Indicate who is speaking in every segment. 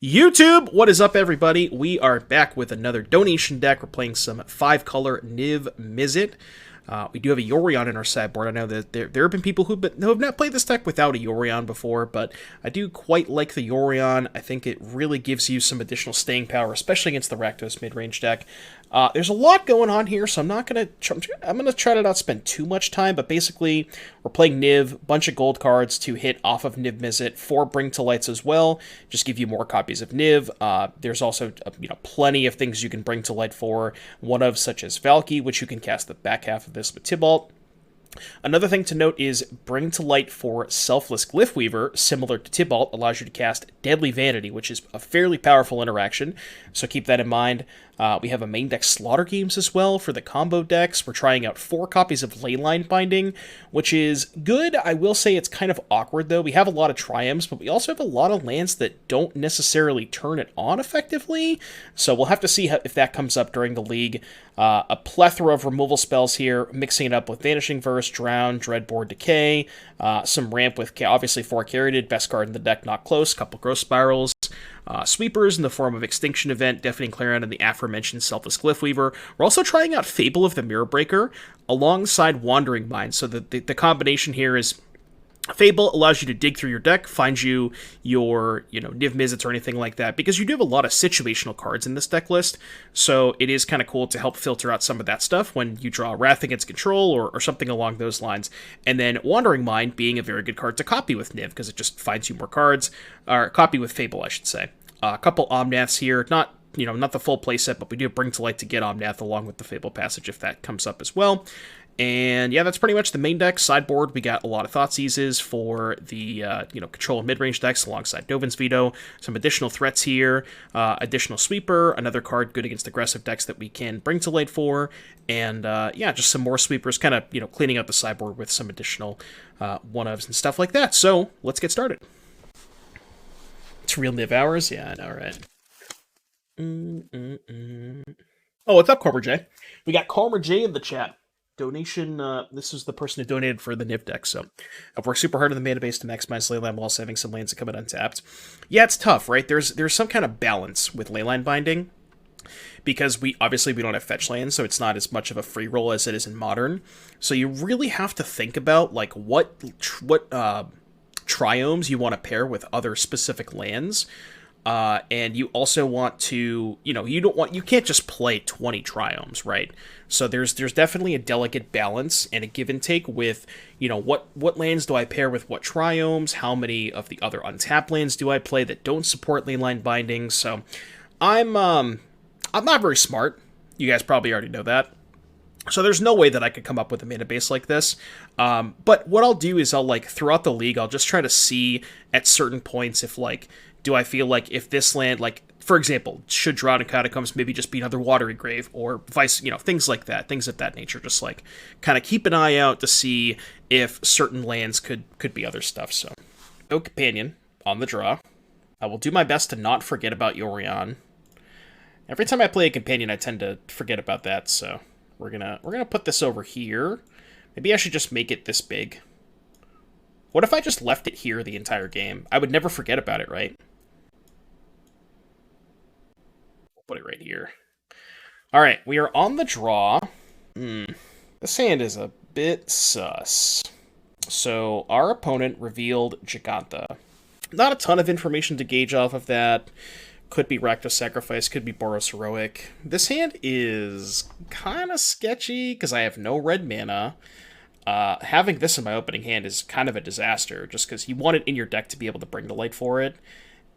Speaker 1: YouTube, what is up everybody? We are back with another donation deck. We're playing some 5-color Niv-Mizzet. We do have a Yorion in our sideboard. I know that there have been people who have not played this deck without a Yorion before, but I do quite like the Yorion. I think it really gives you some additional staying power, especially against the Rakdos mid-range deck. There's a lot going on here, so I'm gonna try to not spend too much time, but basically we're playing Niv, bunch of gold cards to hit off of Niv-Mizzet, 4 Bring to Lights as well, just give you more copies of Niv. There's also plenty of things you can bring to light for, one of such as Valky, which you can cast the back half of this with Tibalt. Another thing to note is Bring to Light for Selfless Glyphweaver, similar to Tibalt, allows you to cast Deadly Vanity, which is a fairly powerful interaction, so keep that in mind. We have a main deck Slaughter Games as well for the combo decks. We're trying out 4 copies of Leyline Binding, which is good. I will say it's kind of awkward, though. We have a lot of Triomes, but we also have a lot of lands that don't necessarily turn it on effectively, so we'll have to see if that comes up during the league. A plethora of removal spells here, mixing it up with Vanishing Verse, Drowned, Dreadboard Decay, some ramp with obviously 4 Caryatid, best card in the deck, Not Close, couple Growth Spirals, sweepers in the form of Extinction Event, Deafening Clarion, and the aforementioned Selfless Glyphweaver. We're also trying out Fable of the Mirror Breaker alongside Wandering Mind, so the combination here is Fable allows you to dig through your deck, find you your, Niv-Mizzets or anything like that, because you do have a lot of situational cards in this deck list, so it is kind of cool to help filter out some of that stuff when you draw Wrath Against Control or something along those lines. And then Wandering Mind being a very good card to copy with Niv, because it just finds you more cards, or copy with Fable, I should say. A couple Omnaths here, not the full playset, but we do Bring to Light to get Omnath along with the Fabled Passage if that comes up as well. And yeah, that's pretty much the main deck. Sideboard, we got a lot of Thoughtseizes for the control and mid-range decks alongside Dovin's Veto. Some additional threats here, additional Sweeper, another card good against aggressive decks that we can Bring to Light for, and yeah, just some more Sweepers, kind of cleaning up the sideboard with some additional one-ofs and stuff like that. So let's get started. It's real Niv hours, yeah, I know, right? Oh, what's up, Corber J? We got Corber J in the chat. Donation, this is the person who donated for the Niv deck, so I've worked super hard on the mana base to maximize Leyline while also having some lands that come in untapped. Yeah, it's tough, right? There's some kind of balance with Leyline Binding, because we don't have fetch lands, so it's not as much of a free roll as it is in Modern. So you really have to think about like what triomes you want to pair with other specific lands. And you also want to, you can't just play 20 triomes, right? So there's definitely a delicate balance and a give and take with, what lands do I pair with what triomes? How many of the other untapped lands do I play that don't support Leyline Binding? So I'm not very smart. You guys probably already know that. So there's no way that I could come up with a mana base like this. But what I'll do is throughout the league, I'll just try to see at certain points if do I feel like if this land, for example, should Drowned Catacombs maybe just be another Watery Grave, or vice, things like that, things of that nature. Just kind of keep an eye out to see if certain lands could be other stuff. So, no Companion on the draw. I will do my best to not forget about Yorion. Every time I play a Companion, I tend to forget about that. So we're gonna put this over here. Maybe I should just make it this big. What if I just left it here the entire game? I would never forget about it, right? Put it right here. Alright, we are on the draw. This hand is a bit sus. So, our opponent revealed Giganta. Not a ton of information to gauge off of that. Could be Rakdos Sacrifice, could be Boros Heroic. This hand is kind of sketchy, because I have no red mana. Having this in my opening hand is kind of a disaster, just because you want it in your deck to be able to bring the light for it.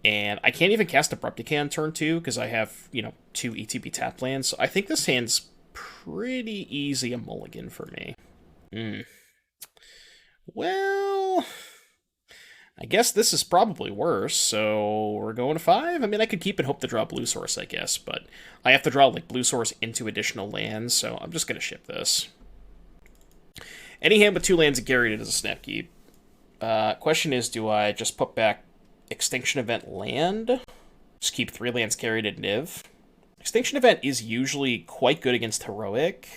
Speaker 1: And I can't even cast Abrupt Decay on turn 2, because I have, 2 ETB tap lands. So I think this hand's pretty easy a mulligan for me. Well, I guess this is probably worse, so we're going to 5? I mean, I could keep and hope to draw Blue Source, I guess, but I have to draw, Blue Source into additional lands, so I'm just going to ship this. Any hand with 2 lands and carried it as a snap keep. Question is, do I just put back Extinction Event land? Just keep 3 lands carried at Niv. Extinction Event is usually quite good against Heroic.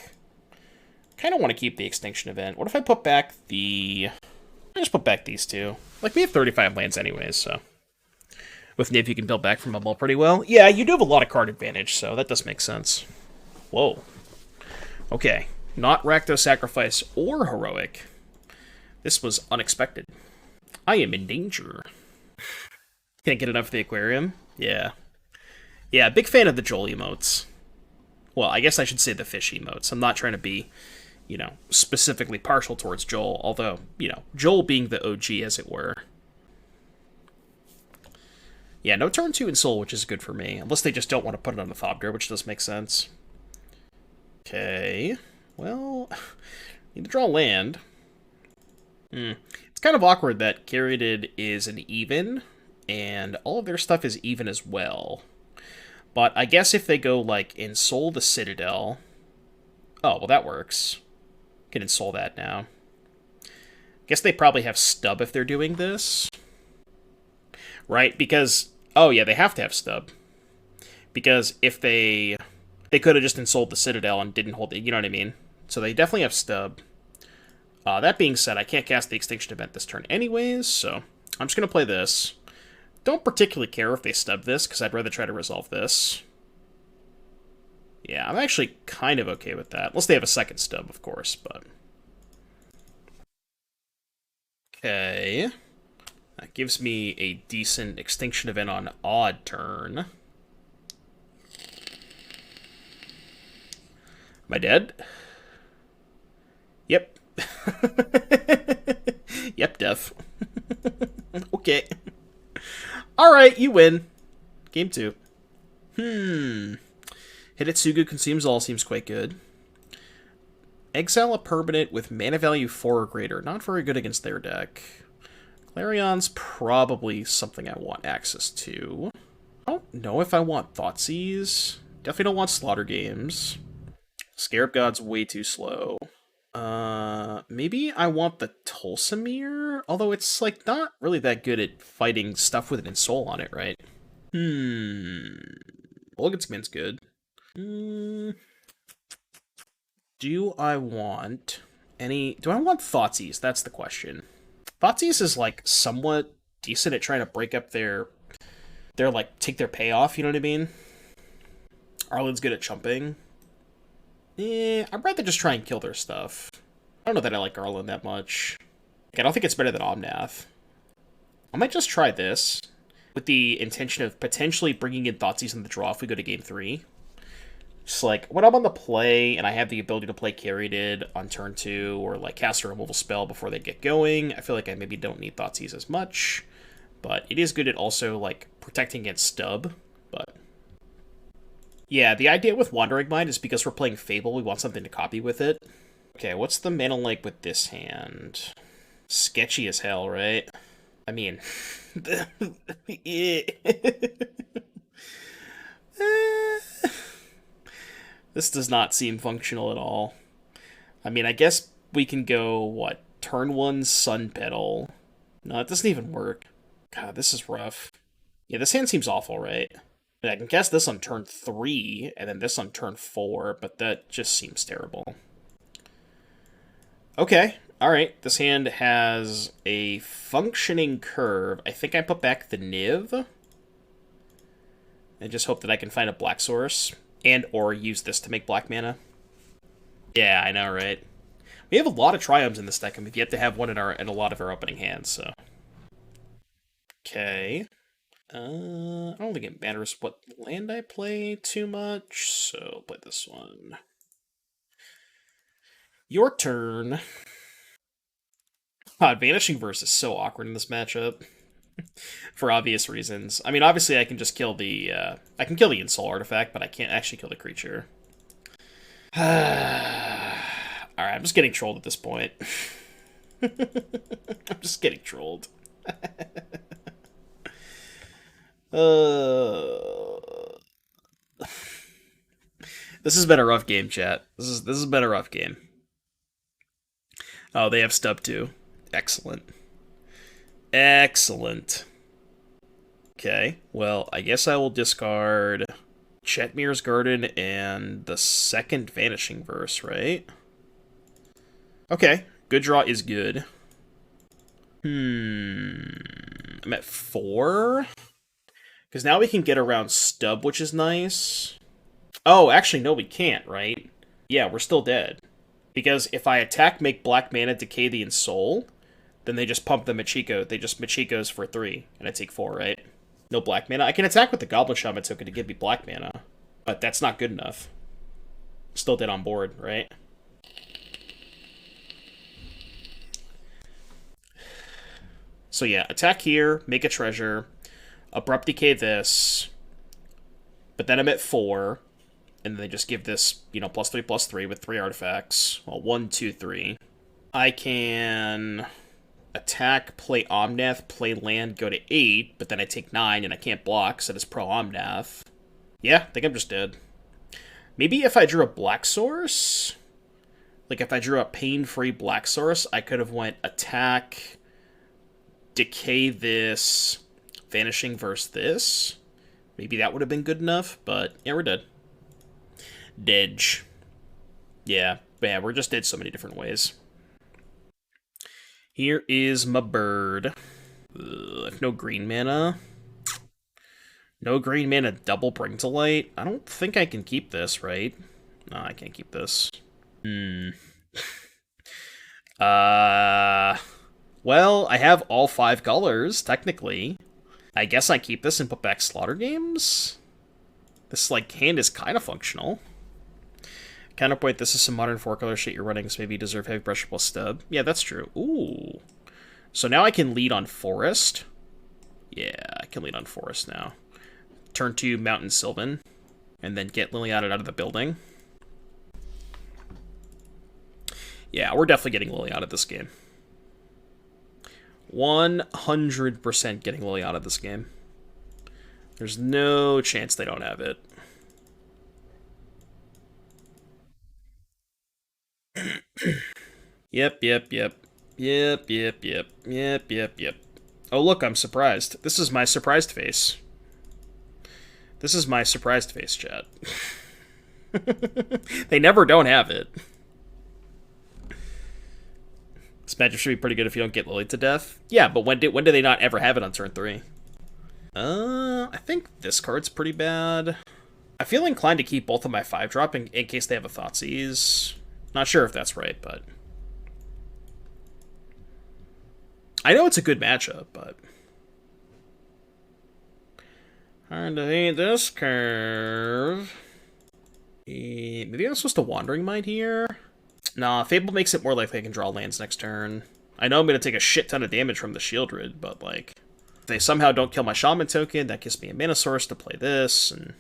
Speaker 1: Kind of want to keep the Extinction Event. What if I put back I just put back these 2. We have 35 lands anyways, so With Niv, you can build back from a mull pretty well. Yeah, you do have a lot of card advantage, so that does make sense. Whoa. Okay. Not Rakdos Sacrifice or Heroic. This was unexpected. I am in danger. Can't get enough of the aquarium? Yeah. Yeah, big fan of the Joel emotes. Well, I guess I should say the fish emotes. I'm not trying to be, specifically partial towards Joel, although, Joel being the OG, as it were. Yeah, no turn 2 in Soul, which is good for me. Unless they just don't want to put it on the Thobder, which does make sense. Okay. Well, need to draw land. It's kind of awkward that Caryatid is an even, and all of their stuff is even as well. But I guess if they go, like, Ensoul the Citadel... Oh, well, that works. Can Ensoul that now. Guess they probably have Stub if they're doing this. Right? Because... Oh, yeah, they have to have Stub. Because if they... They could have just Ensouled the Citadel and didn't hold it, you know what I mean? So they definitely have Stub. That being said, I can't cast the Extinction Event this turn anyways, so I'm just going to play this. Don't particularly care if they stub this, because I'd rather try to resolve this. Yeah, I'm actually kind of okay with that. Unless they have a second stub, of course, but... Okay. That gives me a decent Extinction Event on odd turn. Am I dead? Yep. Yep, def. Okay. Alright, you win. Game 2. Hidetsugu Consumes All seems quite good. Exile a permanent with mana value 4 or greater. Not very good against their deck. Clarion's probably something I want access to. I don't know if I want Thoughtseize. Definitely don't want Slaughter Games. Scarab God's way too slow. Maybe I want the Tulsamir? Although it's, like, not really that good at fighting stuff with an Ensoul on it, right? Mulligan's good. Do I want any... Do I want Thoughtseize? That's the question. Thoughtseize is, like, somewhat decent at trying to break up their like, take their payoff, you know what I mean? Arlen's good at chumping. I'd rather just try and kill their stuff. I don't know that I like Arlen that much. Like, I don't think it's better than Omnath. I might just try this, with the intention of potentially bringing in Thoughtseize in the draw if we go to game 3. Just like, when I'm on the play, and I have the ability to play Caryatid on turn 2, or like cast a removal spell before they get going, I feel like I maybe don't need Thoughtseize as much. But it is good at also, like, protecting against Stub, but... Yeah, the idea with Wandering Mind is because we're playing Fable, we want something to copy with it. Okay, what's the mana like with this hand? Sketchy as hell, right? I mean... This does not seem functional at all. I mean, I guess we can go, what? Turn 1 Sunpetal. No, it doesn't even work. God, this is rough. Yeah, this hand seems awful, right? I can cast this on turn 3, and then this on turn 4, but that just seems terrible. Okay, alright. This hand has a functioning curve. I think I put back the Niv. I just hope that I can find a black source, and or use this to make black mana. Yeah, I know, right? We have a lot of Triomes in this deck, and we've yet to have one in a lot of our opening hands, so... Okay... I don't think it matters what land I play too much, so I'll play this one. Your turn. God, Vanishing Verse is so awkward in this matchup. For obvious reasons. I mean, obviously I can just kill the, I can kill the Ensoul artifact, but I can't actually kill the creature. Alright, I'm just getting trolled at this point. I'm just getting trolled. This has been a rough game, chat. This has been a rough game. Oh, they have stub too. Excellent. Excellent. Okay, well, I guess I will discard Jetmir's Garden and the second Vanishing Verse, right? Okay, good draw is good. I'm at 4. Because now we can get around Stub, which is nice. Oh, actually, no, we can't, right? Yeah, we're still dead. Because if I attack, make black mana, decay the Ensoul, then they just pump the Machiko. They just Machikos for 3, and I take 4, right? No black mana. I can attack with the Goblin Shaman token to give me black mana, but that's not good enough. Still dead on board, right? So yeah, attack here, make a treasure, Abrupt Decay this, but then I'm at 4, and then they just give this, you know, +3/+3 with 3 artifacts. Well, 1, 2, 3. I can attack, play Omnath, play land, go to 8, but then I take 9 and I can't block, so it's pro Omnath. Yeah, I think I'm just dead. Maybe if I drew a black source, like if I drew a pain-free black source, I could have went attack, decay this, Vanishing Verse this. Maybe that would have been good enough, but yeah, we're dead. Dedge. Yeah, man, we're just dead so many different ways. Here is my bird. No green mana. No green mana, double Bring to Light. I don't think I can keep this, right? No, I can't keep this. Well, I have all 5 colors, technically. I guess I keep this and put back Slaughter Games? This, like, hand is kind of functional. Counterpoint, this is some modern 4-color shit you're running, so maybe you deserve Heavy Pressure plus Stub. Yeah, that's true. Ooh. So now I can lead on Forest. Yeah, I can lead on Forest now. Turn to Mountain Sylvan, and then get Liliana out of the building. Yeah, we're definitely getting Liliana this game. 100% getting Liliana this game. There's no chance they don't have it. Yep. Oh, look, I'm surprised. This is my surprised face. This is my surprised face, chat. They never don't have it. This matchup should be pretty good if you don't get Lily to death. Yeah, but when do they not ever have it on turn 3? I think this card's pretty bad. I feel inclined to keep both of my 5-drop in case they have a Thoughtseize. Not sure if that's right, but... I know it's a good matchup, but... Hard to hate this curve. Maybe I'm supposed to Wandering Mind here? Nah, Fable makes it more likely I can draw lands next turn. I know I'm going to take a shit ton of damage from the Shieldred, but, like... If they somehow don't kill my Shaman token, that gives me a mana source to play this, and...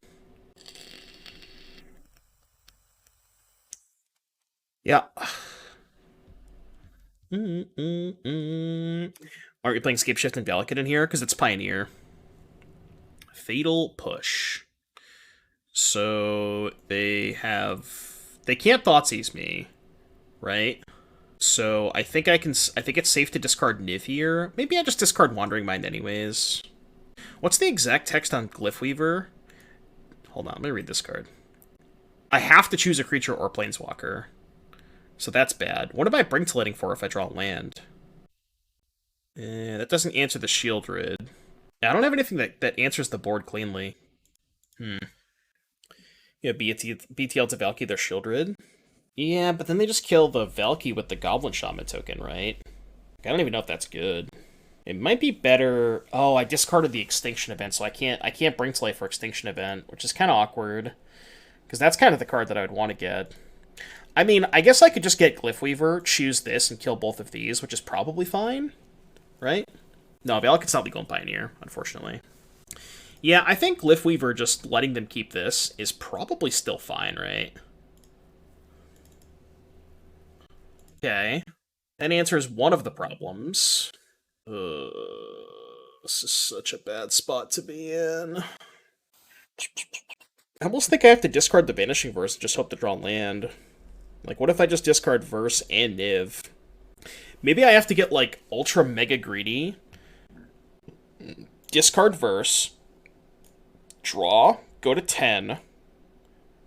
Speaker 1: Yeah. Aren't you playing Scapeshift and Delicate in here? Because it's Pioneer. Fatal Push. So they can't Thoughtseize me, right? So I think it's safe to discard Niv here. Maybe I just discard Wandering Mind anyways. What's the exact text on Glyphweaver? Hold on, let me read this card. I have to choose a creature or planeswalker. So that's bad. What am I Bring to Lighting for if I draw land? That doesn't answer the Shieldred. I don't have anything that answers the board cleanly. Yeah, BTL to Valky their Shieldred. Yeah, but then they just kill the Valky with the Goblin Shaman token, right? I don't even know if that's good. It might be better... Oh, I discarded the Extinction Event, so I can't Bring to Life for Extinction Event, which is kind of awkward. Because that's kind of the card that I would want to get. I mean, I guess I could just get Glyphweaver, choose this, and kill both of these, which is probably fine, right? No, Valakut's not legal in Pioneer, unfortunately. Yeah, I think Glyphweaver just letting them keep this is probably still fine, right? Okay. That answers one of the problems. This is such a bad spot to be in. I almost think I have to discard the Vanishing Verse and just hope to draw land. Like, what if I just discard Verse and Niv? Maybe I have to get, like, ultra mega greedy. Discard Verse. Draw. Go to 10.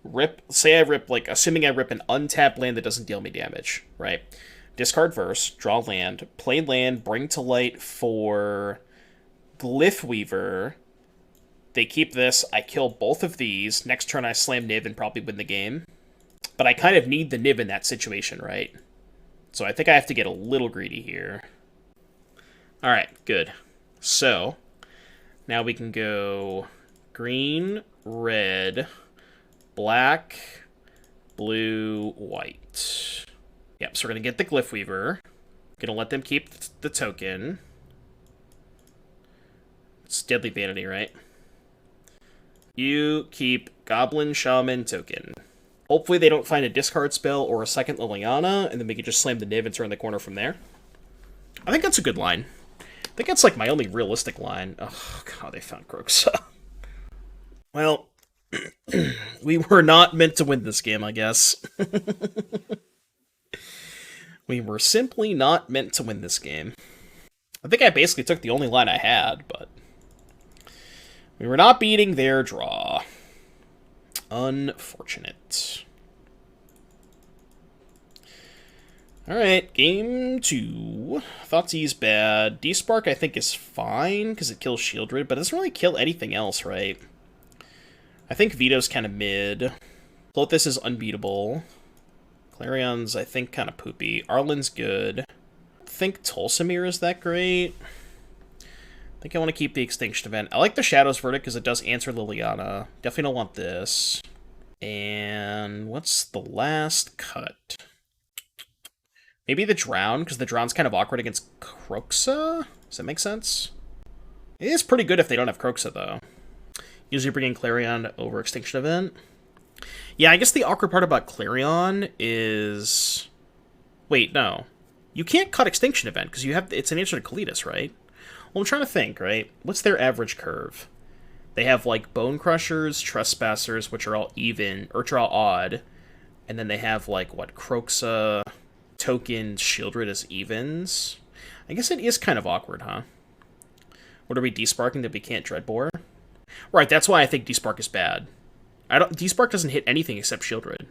Speaker 1: Rip. Say I rip, like, assuming I rip an untapped land that doesn't deal me damage, right? Discard Verse. Draw land. Play land. Bring to Light for Glyphweaver. They keep this, I kill both of these. Next turn I slam Niv and probably win the game. But I kind of need the Niv in that situation, right? So I think I have to get a little greedy here. Alright, good. So, now we can go green, red, black, blue, white. Yep, so we're going to get the Glyph Weaver. Going to let them keep the token. It's Deadly Vanity, right? You keep Goblin Shaman token. Hopefully they don't find a discard spell or a second Liliana, and then we can just slam the Niv and turn the corner from there. I think that's a good line. I think that's like my only realistic line. Oh, God, they found Kroxa. Well, we were not meant to win this game, I guess. We were simply not meant to win this game. I think I basically took the only line I had, but we were not beating their draw. Unfortunate. Alright, game 2. Thoughtseize bad. Despark I think is fine, because it kills Shieldred, but it doesn't really kill anything else, right? I think Veto's kind of mid. Plothis is unbeatable. Clarion's, I think, kind of poopy. Arlen's good. I think Tulsimir is that great. I think I want to keep the Extinction Event. I like the Shadow's Verdict because it does answer Liliana. Definitely don't want this. And what's the last cut? Maybe the Drown, because the Drown's kind of awkward against Kroxa? Does that make sense? It is pretty good if they don't have Kroxa, though. Usually bringing Clarion over Extinction Event. Yeah, I guess the awkward part about Clarion is... Wait, no. You can't cut Extinction Event, because you have it's an answer to Kalitas, right? Well, I'm trying to think, right? What's their average curve? They have, like, Bone Crushers, Trespassers, which are all even, or which are all odd. And then they have, like, what, Kroxa, Token, Shieldred as evens. I guess it is kind of awkward, huh? What are we desparking that we can't Dreadbore? Right, that's why I think Despark is bad. Despark doesn't hit anything except Shieldred.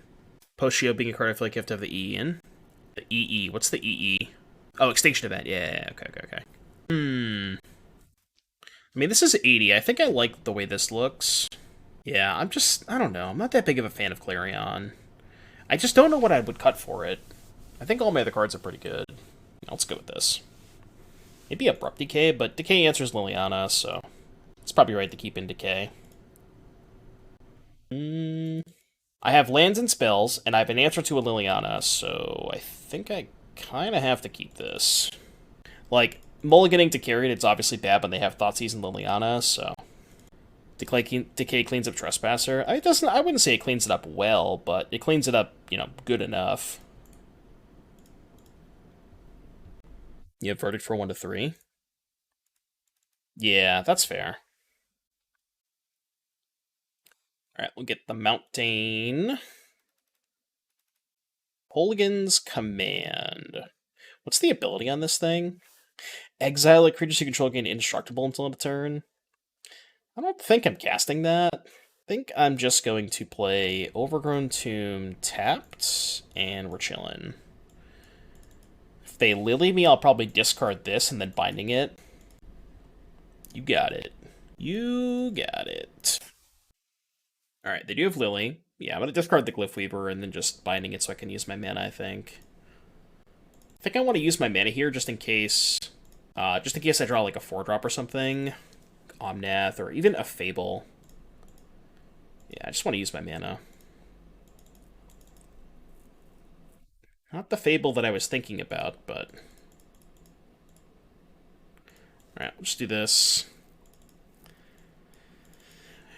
Speaker 1: Post-Shio being a card I feel like you have to have the E in. The EE. What's the EE? Oh, Extinction Event. Yeah, okay. I mean, this is 80. I think I like the way this looks. Yeah, I don't know. I'm not that big of a fan of Clarion. I just don't know what I would cut for it. I think all my other cards are pretty good. Let's go with this. Maybe Abrupt Decay, but Decay answers Liliana, so it's probably right to keep in Decay. I have lands and spells, and I have an answer to a Liliana, so I think I kind of have to keep this. Like, mulliganing to Carrion, it's obviously bad when they have Thoughtseize and Liliana, so Decay cleans up Trespasser. I wouldn't say it cleans it up well, but it cleans it up, good enough. You have Verdict for 1 to 3? Yeah, that's fair. Alright, we'll get the Mountain. Kolaghan's Command. What's the ability on this thing? Exile a creature you control gain indestructible until end of turn. I don't think I'm casting that. I think I'm just going to play Overgrown Tomb tapped, and we're chilling. If they Lily me, I'll probably discard this and then binding it. You got it. You got it. Alright, they do have Lily. Yeah, I'm going to discard the Glyph Weaver and then just binding it so I can use my mana, I think. I think I want to use my mana here just in case... I draw like a 4-drop or something. Omnath, or even a Fable. Yeah, I just want to use my mana. Not the Fable that I was thinking about, but... Alright, we'll just do this.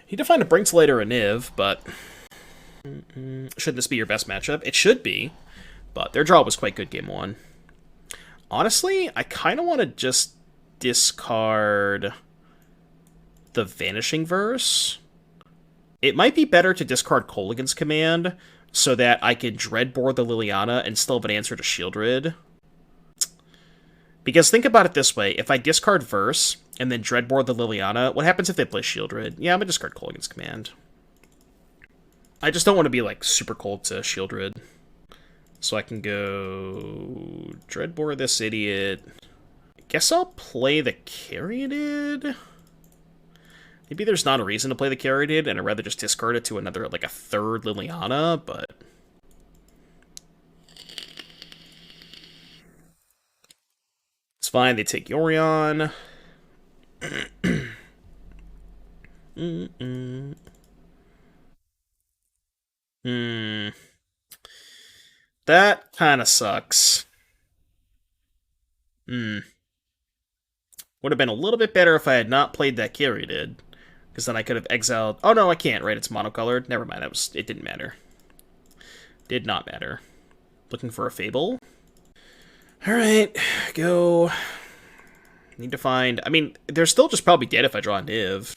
Speaker 1: You need to find a Brinkslight or a Niv, but... Shouldn't this be your best matchup? It should be, but their draw was quite good game 1. Honestly, I kind of want to just discard the Vanishing Verse. It might be better to discard Kolaghan's Command so that I can Dreadbore the Liliana and still have an answer to Shieldred. Because think about it this way, if I discard Verse and then Dreadbore the Liliana, what happens if they play Shieldred? Yeah, I'm going to discard Kolaghan's Command. I just don't want to be, like, super cold to Shieldred. So I can go... Dreadbore this idiot. I guess I'll play the Carionid? Maybe there's not a reason to play the Caryatid, and I'd rather just discard it to another, like, a third Liliana, but... It's fine, they take Yorion. That kind of sucks. Would have been a little bit better if I had not played that Caryatid. Because then I could have exiled... Oh, no, I can't, right? It's monocolored. Never mind, it didn't matter. Did not matter. Looking for a Fable. Alright, go. Need to find... I mean, they're still just probably dead if I draw a Niv.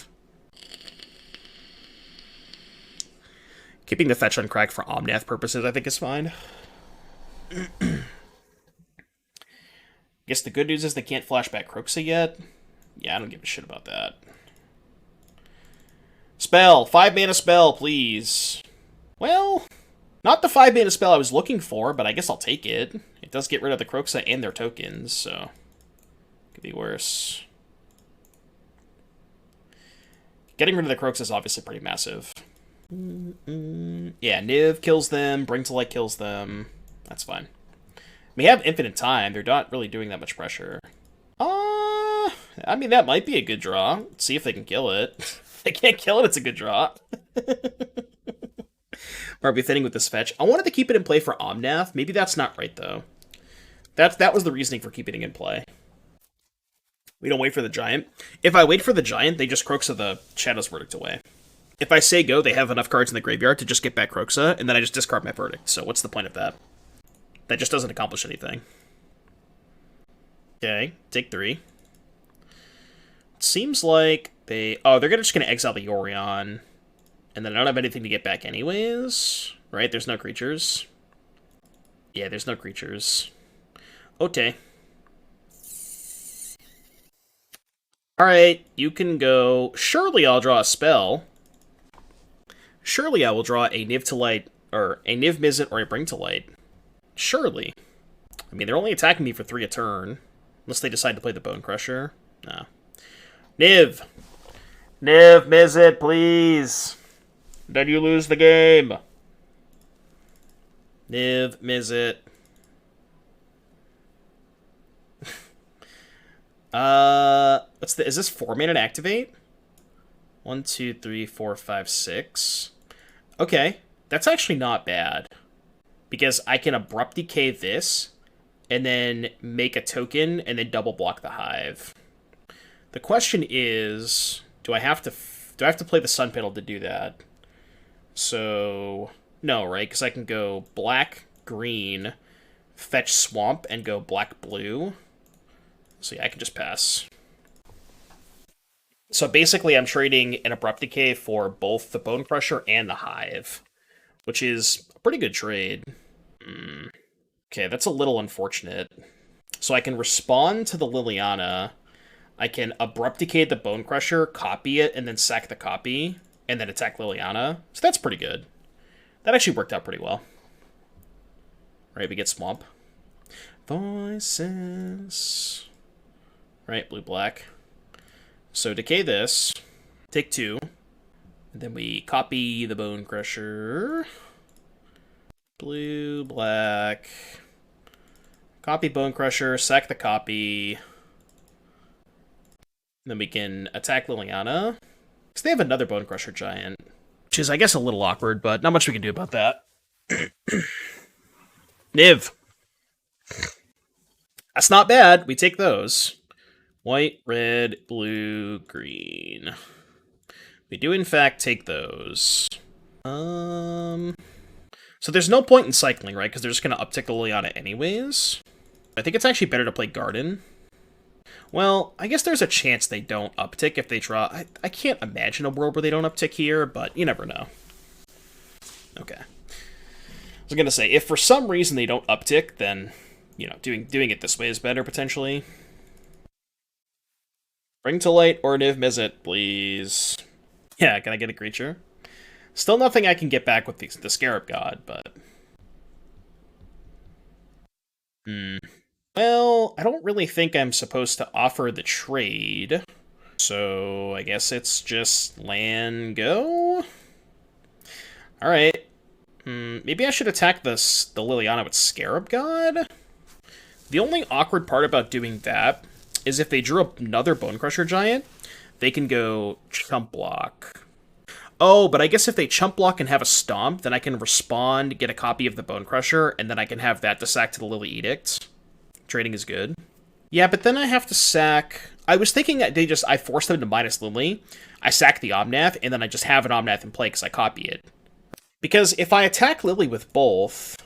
Speaker 1: Keeping the fetch on Crag for Omnath purposes, I think, is fine. Guess the good news is they can't flashback Kroxa yet. Yeah, I don't give a shit about that. Spell! 5-mana spell, please. Well, not the 5-mana spell I was looking for, but I guess I'll take it. It does get rid of the Kroxa and their tokens, so... Could be worse. Getting rid of the Kroxa is obviously pretty massive. Yeah, Niv kills them, Bring to Light kills them. That's fine. We have infinite time. They're not really doing that much pressure. I mean, that might be a good draw. Let's see if they can kill it. If they can't kill it, it's a good draw. Might be thinning with this fetch. I wanted to keep it in play for Omnath. Maybe that's not right, though. That was the reasoning for keeping it in play. We don't wait for the Giant. If I wait for the Giant, they just Kroxa the Shadow's Verdict away. If I say go, they have enough cards in the graveyard to just get back Kroxa, and then I just discard my Verdict. So what's the point of that? That just doesn't accomplish anything. Okay, take 3. It seems like they... Oh, they're just going to exile the Yorion. And then I don't have anything to get back anyways. Right? There's no creatures. Yeah, there's no creatures. Okay. Alright, you can go... Surely I'll draw a spell. Surely I will draw a Niv to Light, or a Niv-Mizzet or a Bring to Light. Surely. I mean, they're only attacking me for 3 a turn. Unless they decide to play the Bone Crusher. No. Niv! Niv-Mizzet, please! Then you lose the game! Niv-Mizzet. Is this 4-mana to activate? 1, 2, 3, 4, 5, 6. Okay. That's actually not bad. Because I can Abrupt Decay this, and then make a token, and then double block the Hive. The question is, do I have to play the Sunpetal to do that? So, no, right? Because I can go black, green, fetch Swamp, and go black, blue. So yeah, I can just pass. So basically, I'm trading an Abrupt Decay for both the Bone Crusher and the Hive, which is a pretty good trade. Okay, that's a little unfortunate. So I can respond to the Liliana. I can Abrupt Decay the Bone Crusher, copy it, and then sack the copy, and then attack Liliana. So that's pretty good. That actually worked out pretty well. Right, we get Swamp. Voices. Right, blue-black. So decay this. Take 2. And then we copy the Bone Crusher. Blue, black. Copy Bone Crusher, sack the copy. Then we can attack Liliana. Because they have another Bone Crusher Giant. Which is, I guess, a little awkward, but not much we can do about that. Niv! That's not bad. We take those. White, red, blue, green. We do, in fact, take those. So there's no point in cycling, right? Because they're just going to uptick the Liliana anyways. I think it's actually better to play Garden. Well, I guess there's a chance they don't uptick if they draw... I can't imagine a world where they don't uptick here, but you never know. Okay. I was going to say, if for some reason they don't uptick, then, you know, doing it this way is better, potentially. Bring to Light or Niv-Mizzet, please. Yeah, can I get a creature? Still nothing I can get back with the Scarab God, but... Well, I don't really think I'm supposed to offer the trade. So I guess it's just land go? Alright. Maybe I should attack the Liliana with Scarab God? The only awkward part about doing that is if they drew another Bone Crusher Giant, they can go Chump Block. Oh, but I guess if they Chump Block and have a Stomp, then I can respond, get a copy of the Bone Crusher, and then I can have that to sack to the Lily Edict. Trading is good. Yeah, but then I have to sack... I was thinking that I force them to minus Lily, I sack the Omnath, and then I just have an Omnath in play because I copy it. Because if I attack Lily with both,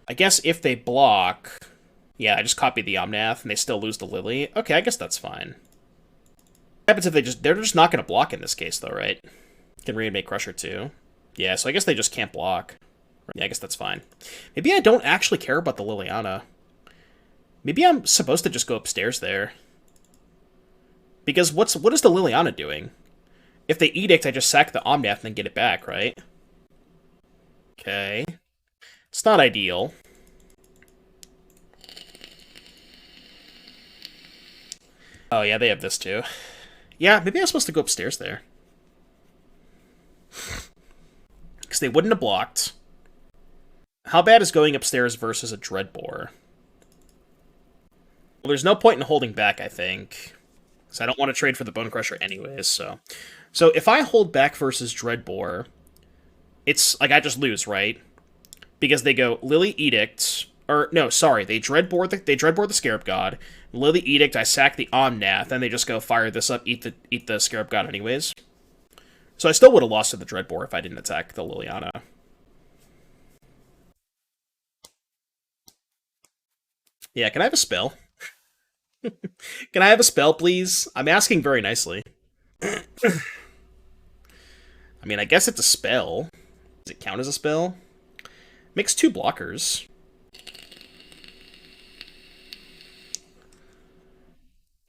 Speaker 1: I guess if they block... Yeah, I just copy the Omnath, and they still lose the Lily. Okay, I guess that's fine. What happens if they're just not going to block in this case, though, right? Can Reanimate Crusher, too. Yeah, so I guess they just can't block. Yeah, I guess that's fine. Maybe I don't actually care about the Liliana. Maybe I'm supposed to just go upstairs there. Because what is the Liliana doing? If they Edict, I just sack the Omnath and then get it back, right? Okay. It's not ideal. Oh, yeah, they have this, too. Yeah, maybe I'm supposed to go upstairs there. Because they wouldn't have blocked. How bad is going upstairs versus a Dreadbore? Well, there's no point in holding back, I think. Because I don't want to trade for the Bone Crusher anyways, so... So if I hold back versus Dreadbore, it's like I just lose, right? Because they go Lily Edict... Or, no, sorry, they Dreadbore the Scarab God, Lily Edict, I sack the Omnath, then they just go fire this up, eat the Scarab God anyways. So I still would have lost to the Dreadbore if I didn't attack the Liliana. Yeah, can I have a spell? Can I have a spell, please? I'm asking very nicely. I mean, I guess it's a spell. Does it count as a spell? Makes 2 blockers.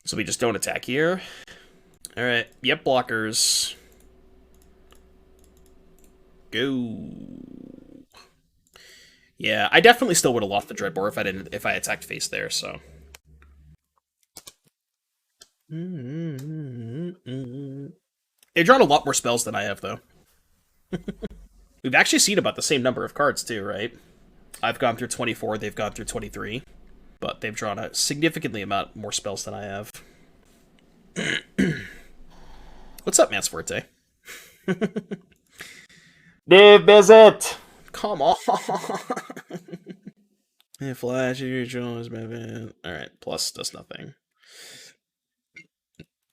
Speaker 1: So we just don't attack here. Alright, yep, blockers. Go. Yeah, I definitely still would have lost the Dreadbore if I attacked face there, so. They've drawn a lot more spells than I have, though. We've actually seen about the same number of cards, too, right? I've gone through 24, they've gone through 23. But they've drawn a significantly amount more spells than I have. What's up, Mance Forte? Niv-Mizzet! Come on! Yeah, Flash, your Jones, man. Alright, plus does nothing.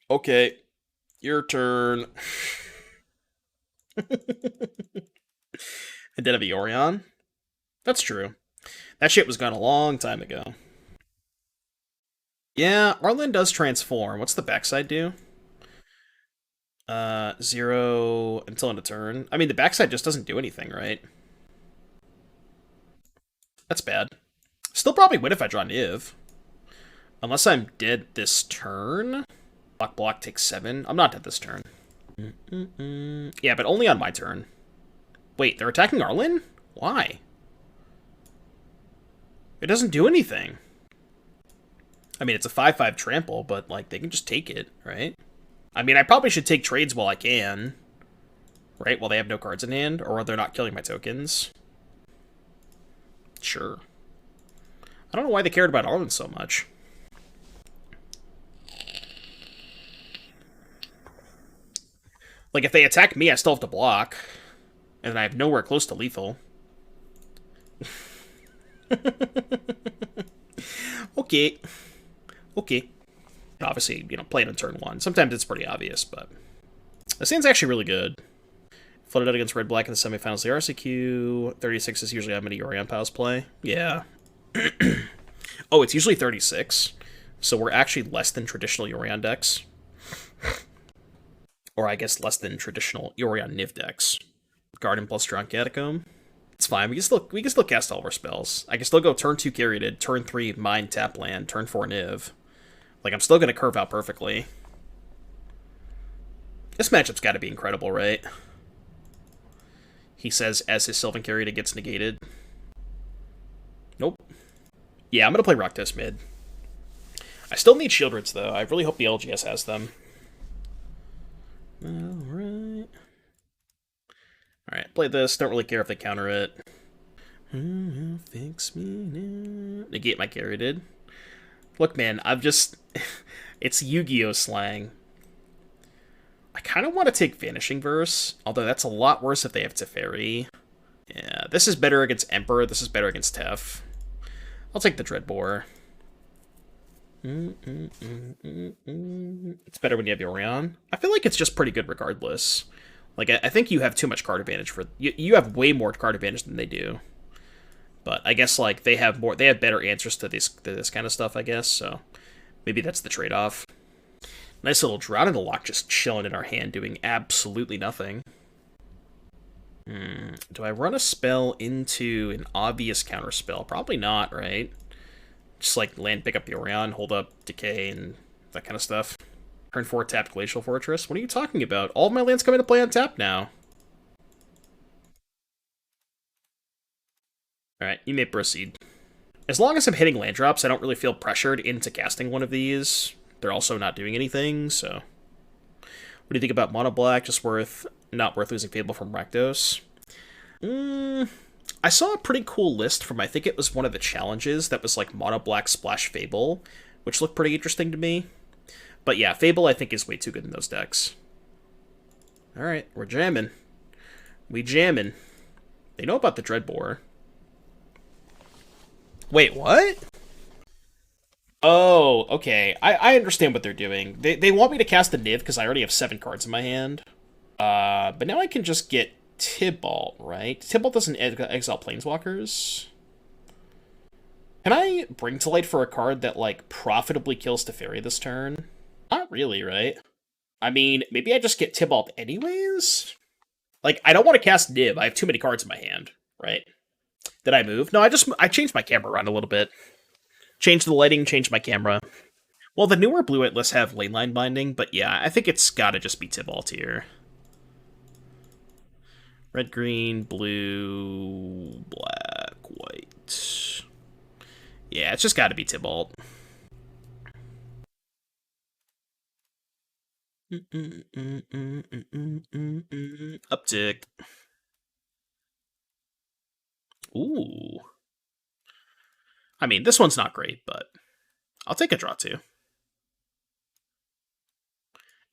Speaker 1: Okay, your turn. And then a Yorion? That's true. That shit was gone a long time ago. Yeah, Arlen does transform. What's the backside do? 0 until end of turn. I mean, the backside just doesn't do anything, right? That's bad. Still probably win if I draw Niv. Unless I'm dead this turn. Block takes 7. I'm not dead this turn. Yeah, but only on my turn. Wait, they're attacking Arlen? Why? It doesn't do anything. I mean, it's a 5/5 trample, but, like, they can just take it, right? I mean, I probably should take trades while I can. Right? While they have no cards in hand, or they're not killing my tokens. Sure. I don't know why they cared about Arlen so much. Like, if they attack me, I still have to block. And I have nowhere close to lethal. Okay. Okay. Obviously, you know, play it on turn 1. Sometimes it's pretty obvious, but... This hand's actually really good. Flooded out against red-black in the semifinals. The RCQ 36 is usually how many Yorion Pals play. Yeah. Oh, it's usually 36. So we're actually less than traditional Yorion decks. Or I guess less than traditional Yorion Niv decks. Garden plus Drowned Catacomb. It's fine. We can still cast all of our spells. I can still go turn 2 Caryatid, turn 3 Mine Tap Land, turn 4 Niv. Like, I'm still going to curve out perfectly. This matchup's got to be incredible, right? He says as his Sylvan Caryatid gets negated. Nope. Yeah, I'm going to play Rakdos mid. I still need Shieldreds, though. I really hope the LGS has them. Alright. Alright, play this. Don't really care if they counter it. Fix me now. Negate my carroted. Look, man, I've just... it's Yu-Gi-Oh! Slang. I kind of want to take Vanishing Verse, although that's a lot worse if they have Teferi. Yeah, this is better against Emperor, this is better against Tef. I'll take the Dreadbore. It's better when you have Yorion. I feel like it's just pretty good regardless. Like, I think you have too much card advantage for... You have way more card advantage than they do. But I guess, like, they have better answers to this kind of stuff, I guess, so... Maybe that's the trade-off. Nice little Drowned in the Loch just chilling in our hand, doing absolutely nothing. Do I run a spell into an obvious counter spell? Probably not, right? Just, like, land, pick up Yorion, hold up Decay, and that kind of stuff. Turn 4 tapped Glacial Fortress? What are you talking about? All of my lands come into play on tap now. Alright, you may proceed. As long as I'm hitting land drops, I don't really feel pressured into casting one of these. They're also not doing anything, so... What do you think about Mono Black? Just not worth losing Fable from Rakdos? I saw a pretty cool list from, I think it was one of the challenges that was like Mono Black Splash Fable, which looked pretty interesting to me. But yeah, Fable I think is way too good in those decks. Alright, we're jamming. We jamming. They know about the Dreadbore. Wait, what? Oh, okay. I understand what they're doing. They want me to cast the Niv because I already have 7 cards in my hand. But now I can just get Tibalt, right? Tibalt doesn't exile Planeswalkers. Can I bring to light for a card that, like, profitably kills Teferi this turn? Not really, right? I mean, maybe I just get Tibalt anyways? Like, I don't want to cast Niv. I have too many cards in my hand, right? Did I move? No, I changed my camera around a little bit. Changed the lighting, changed my camera. Well, the newer blue-white lists have Leyline Binding, but yeah, I think it's gotta just be Tibalt here. Red, green, blue, black, white. Yeah, it's just gotta be Tibalt. Uptick. Ooh. I mean, this one's not great, but I'll take a draw too.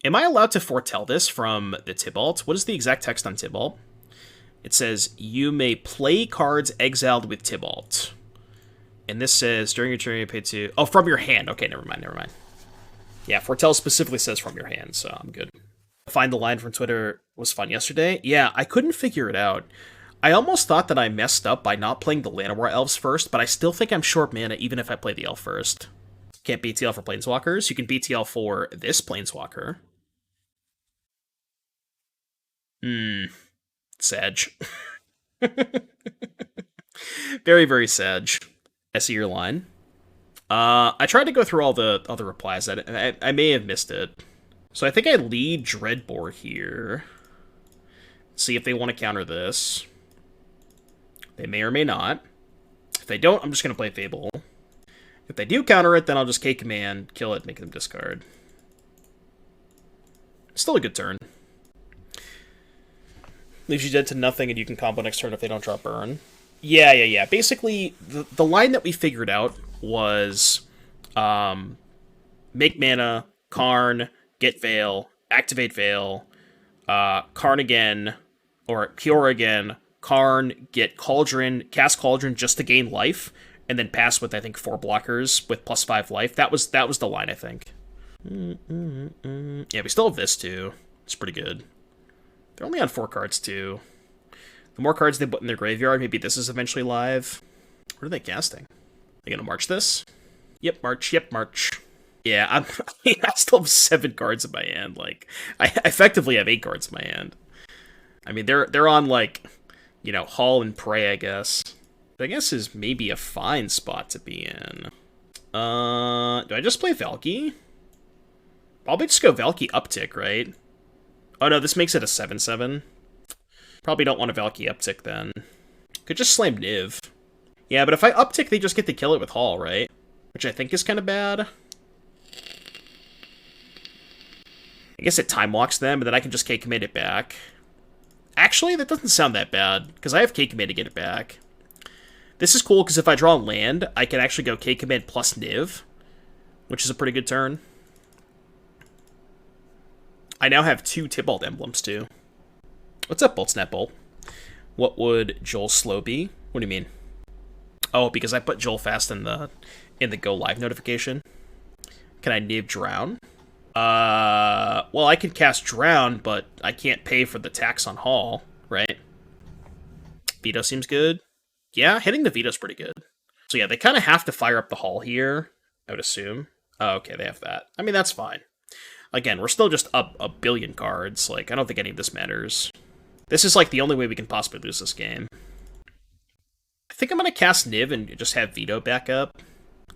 Speaker 1: Am I allowed to foretell this from the Tibalt? What is the exact text on Tibalt? It says, you may play cards exiled with Tibalt. And this says, during your turn you pay 2... Oh, from your hand. Okay, never mind. Yeah, foretell specifically says from your hand, so I'm good. Find the line from Twitter was fun yesterday. Yeah, I couldn't figure it out. I almost thought that I messed up by not playing the Llanowar Elves first, but I still think I'm short mana even if I play the Elf first. Can't BTL for Planeswalkers. You can BTL for this Planeswalker. Sag. Very, very Sag. I see your line. I tried to go through all the other replies. I may have missed it. So I think I lead Dreadbore here. See if they want to counter this. They may or may not. If they don't, I'm just going to play Fable. If they do counter it, then I'll just K-Command, kill it, make them discard. Still a good turn. Leaves you dead to nothing, and you can combo next turn if they don't drop Burn. Yeah. Basically, the line that we figured out was make mana, Karn, get Veil, activate Veil, Karn again, or Kiora again, Karn, get Cauldron, cast Cauldron just to gain life, and then pass with, I think, 4 blockers with +5 life. That was the line, I think. Yeah, we still have this, too. It's pretty good. They're only on 4 cards, too. The more cards they put in their graveyard, maybe this is eventually live. What are they casting? They gonna march this? Yep, march. Yeah, I still have 7 cards in my hand. Like, I effectively have 8 cards in my hand. I mean, they're on, like, you know, Haul and Prey, I guess. But I guess is maybe a fine spot to be in. Do I just play Valky? Probably just go Valky uptick, right? Oh no, this makes it a 7/7. Probably don't want a Valky uptick then. Could just slam Niv. Yeah, but if I uptick, they just get to kill it with Haul, right? Which I think is kind of bad. I guess it time locks them, and then I can just K-command it back. Actually, that doesn't sound that bad, because I have K-command to get it back. This is cool, because if I draw land, I can actually go K-command plus Niv, which is a pretty good turn. I now have 2 Tybalt emblems, too. What's up, Bolt Snap Bolt? What would Joel Slow be? What do you mean? Oh, because I put Joel Fast in the Go Live notification. Can I Niv Drown? Well, I can cast Drown, but I can't pay for the tax on Hall, right? Veto seems good. Yeah, hitting the Veto's pretty good. So yeah, they kind of have to fire up the Hall here, I would assume. Oh, okay, they have that. I mean, that's fine. Again, we're still just up a billion cards. Like, I don't think any of this matters. This is, like, the only way we can possibly lose this game. I think I'm going to cast Niv and just have Veto back up.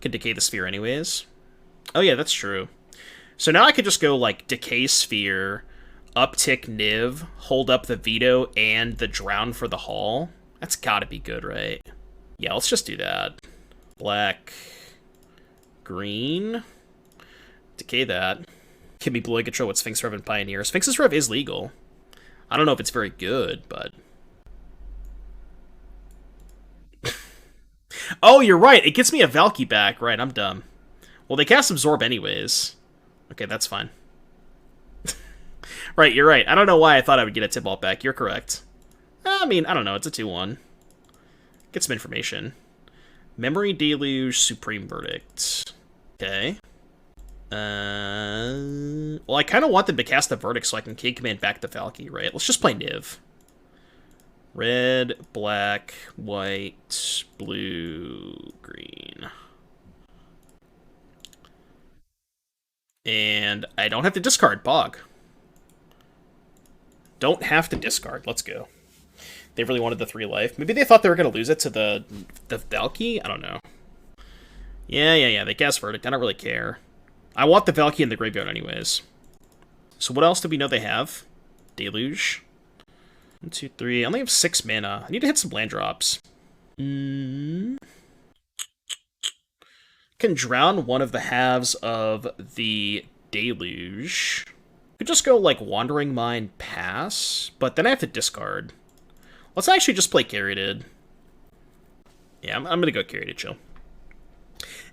Speaker 1: Can Decay the Sphere anyways. Oh, yeah, that's true. So now I could just go, like, Decay Sphere, uptick Niv, hold up the Veto and the Drown for the Hall. That's gotta be good, right? Yeah, let's just do that. Black, green, Decay that. Can be Blue Control with Sphinx Rev and Pioneer. Sphinx's Rev is legal. I don't know if it's very good, but... Oh, you're right. It gets me a Valky back. Right, I'm dumb. Well, they cast Absorb anyways. Okay, that's fine. Right, you're right. I don't know why I thought I would get a Tybalt back. You're correct. I mean, I don't know. It's a 2-1. Get some information. Memory Deluge, Supreme Verdict. Okay. Well, I kind of want them to cast the Verdict so I can K-command back the Valky, right? Let's just play Niv. Red, black, white, blue, green. And I don't have to discard Bog. Don't have to discard. Let's go. They really wanted the 3 life. Maybe they thought they were going to lose it to the Valky? I don't know. Yeah. They cast Verdict. I don't really care. I want the Valky in the graveyard anyways. So what else do we know they have? Deluge. 1, 2, 3. I only have 6 mana. I need to hit some land drops. Can drown one of the halves of the Deluge. Could just go, like, Wandering Mind, pass, but then I have to discard. Let's actually just play Caryatid. Yeah, I'm gonna go Caryatid, chill.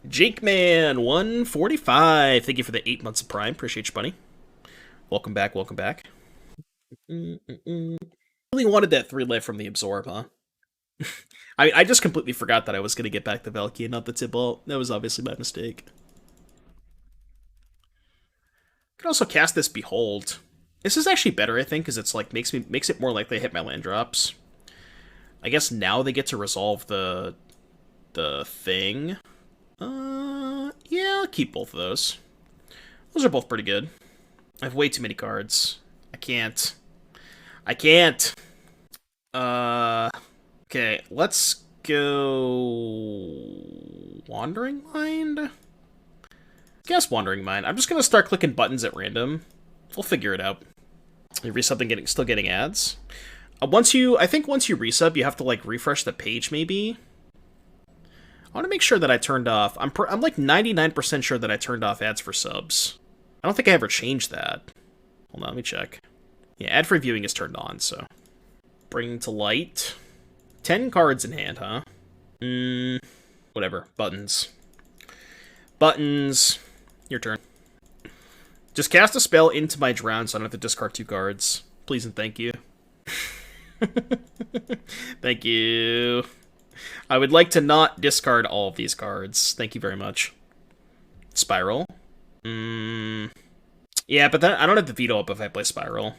Speaker 1: Jake Man 145. Thank you for the 8 months of Prime. Appreciate you, buddy. Welcome back, welcome back. Really wanted that 3 life from the Absorb, huh? I just completely forgot that I was going to get back the Valky and not the Tybalt. That was obviously my mistake. Could also cast this Behold. This is actually better, I think, because it's like makes it more likely to hit my land drops. I guess now they get to resolve the thing. Yeah, I'll keep both of those. Those are both pretty good. I have way too many cards. I can't. Okay, let's go... Wandering Mind? Guess Wandering Mind. I'm just gonna start clicking buttons at random. We'll figure it out. You resub and still getting ads. I think once you resub, you have to, like, refresh the page, maybe? I want to make sure that I turned off... I'm like 99% sure that I turned off ads for subs. I don't think I ever changed that. Hold on, let me check. Yeah, ad-free viewing is turned on, so... Bring to light. 10 cards in hand, huh? Whatever. Buttons. Buttons. Your turn. Just cast a spell into my Drown so I don't have to discard 2 cards. Please and thank you. Thank you. I would like to not discard all of these cards. Thank you very much. Spiral. Yeah, but then I don't have the veto up if I play Spiral.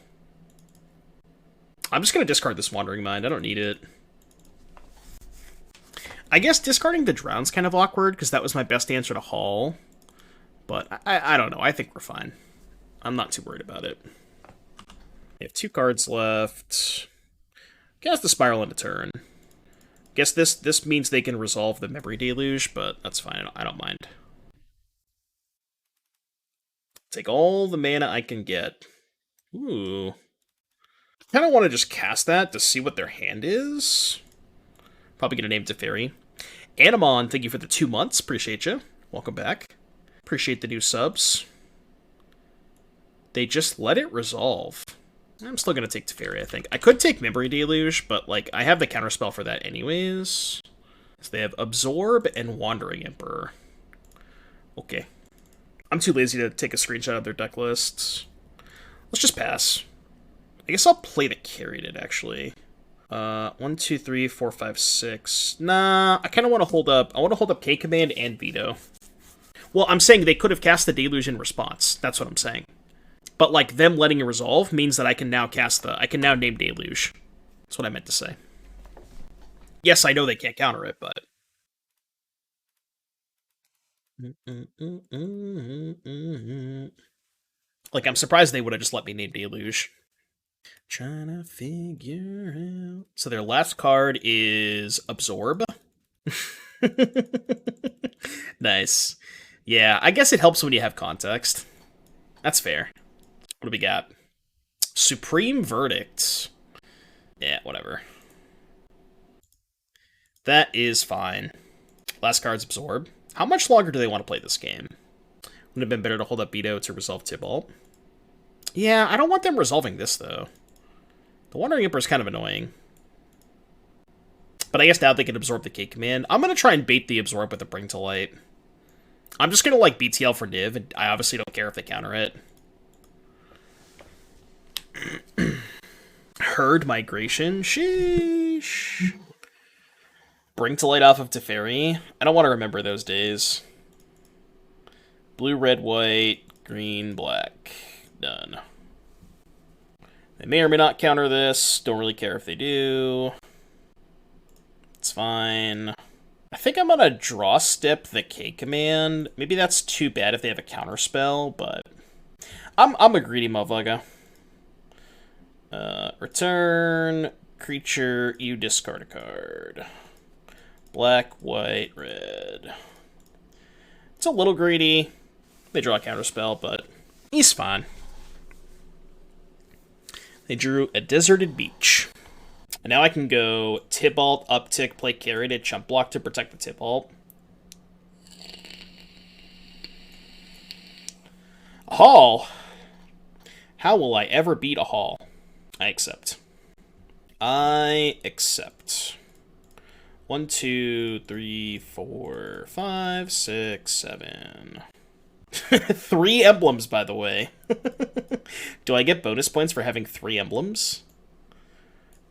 Speaker 1: I'm just going to discard this Wandering Mind. I don't need it. I guess discarding the Drown's kind of awkward, because that was my best answer to Hall. But I don't know. I think we're fine. I'm not too worried about it. We have 2 cards left. Cast the Spiral into turn. Guess this means they can resolve the Memory Deluge, but that's fine. I don't mind. Take all the mana I can get. Ooh. I kind of want to just cast that to see what their hand is. Probably gonna name Teferi. Animon, thank you for the 2 months. Appreciate you. Welcome back. Appreciate the new subs. They just let it resolve. I'm still going to take Teferi, I think. I could take Memory Deluge, but like I have the counterspell for that anyways. So they have Absorb and Wandering Emperor. Okay. I'm too lazy to take a screenshot of their deck lists. Let's just pass. I guess I'll play the Caryatid, actually. 1, 2, 3, 4, 5, 6. Nah, I kind of want to hold up. I want to hold up K-Command and Veto. Well, I'm saying they could have cast the Deluge in response. That's what I'm saying. But, like, them letting it resolve means that I can now cast the... I can now name Deluge. That's what I meant to say. Yes, I know they can't counter it, but... Like, I'm surprised they would have just let me name Deluge. Trying to figure out... So their last card is Absorb. Nice. Yeah, I guess it helps when you have context. That's fair. What do we got? Supreme Verdict. Yeah, whatever. That is fine. Last card's Absorb. How much longer do they want to play this game? Would have been better to hold up Veto to resolve Tibalt. Yeah, I don't want them resolving this, though. The Wandering Emperor is kind of annoying. But I guess now they can absorb the K-Command. I'm going to try and bait the Absorb with the Bring to Light. I'm just going to, like, BTL for Niv, and I obviously don't care if they counter it. Herd Migration? Sheesh. Bring to Light off of Teferi? I don't want to remember those days. Blue, red, white, green, black. Done. They may or may not counter this. Don't really care if they do. It's fine. I think I'm gonna draw step the K-Command. Maybe that's too bad if they have a counter spell, but I'm a greedy motherfucker. Return creature, you discard a card. Black, white, red. It's a little greedy. They draw a counter spell, but he's fine. They drew a Deserted Beach. And now I can go Tibalt, Uptick, play Caryatid, Chump Block to protect the Tibalt. A Hall. How will I ever beat a Hall? I accept. I accept. 1, 2, 3, 4, 5, 6, 7. 3 emblems, by the way. Do I get bonus points for having 3 emblems?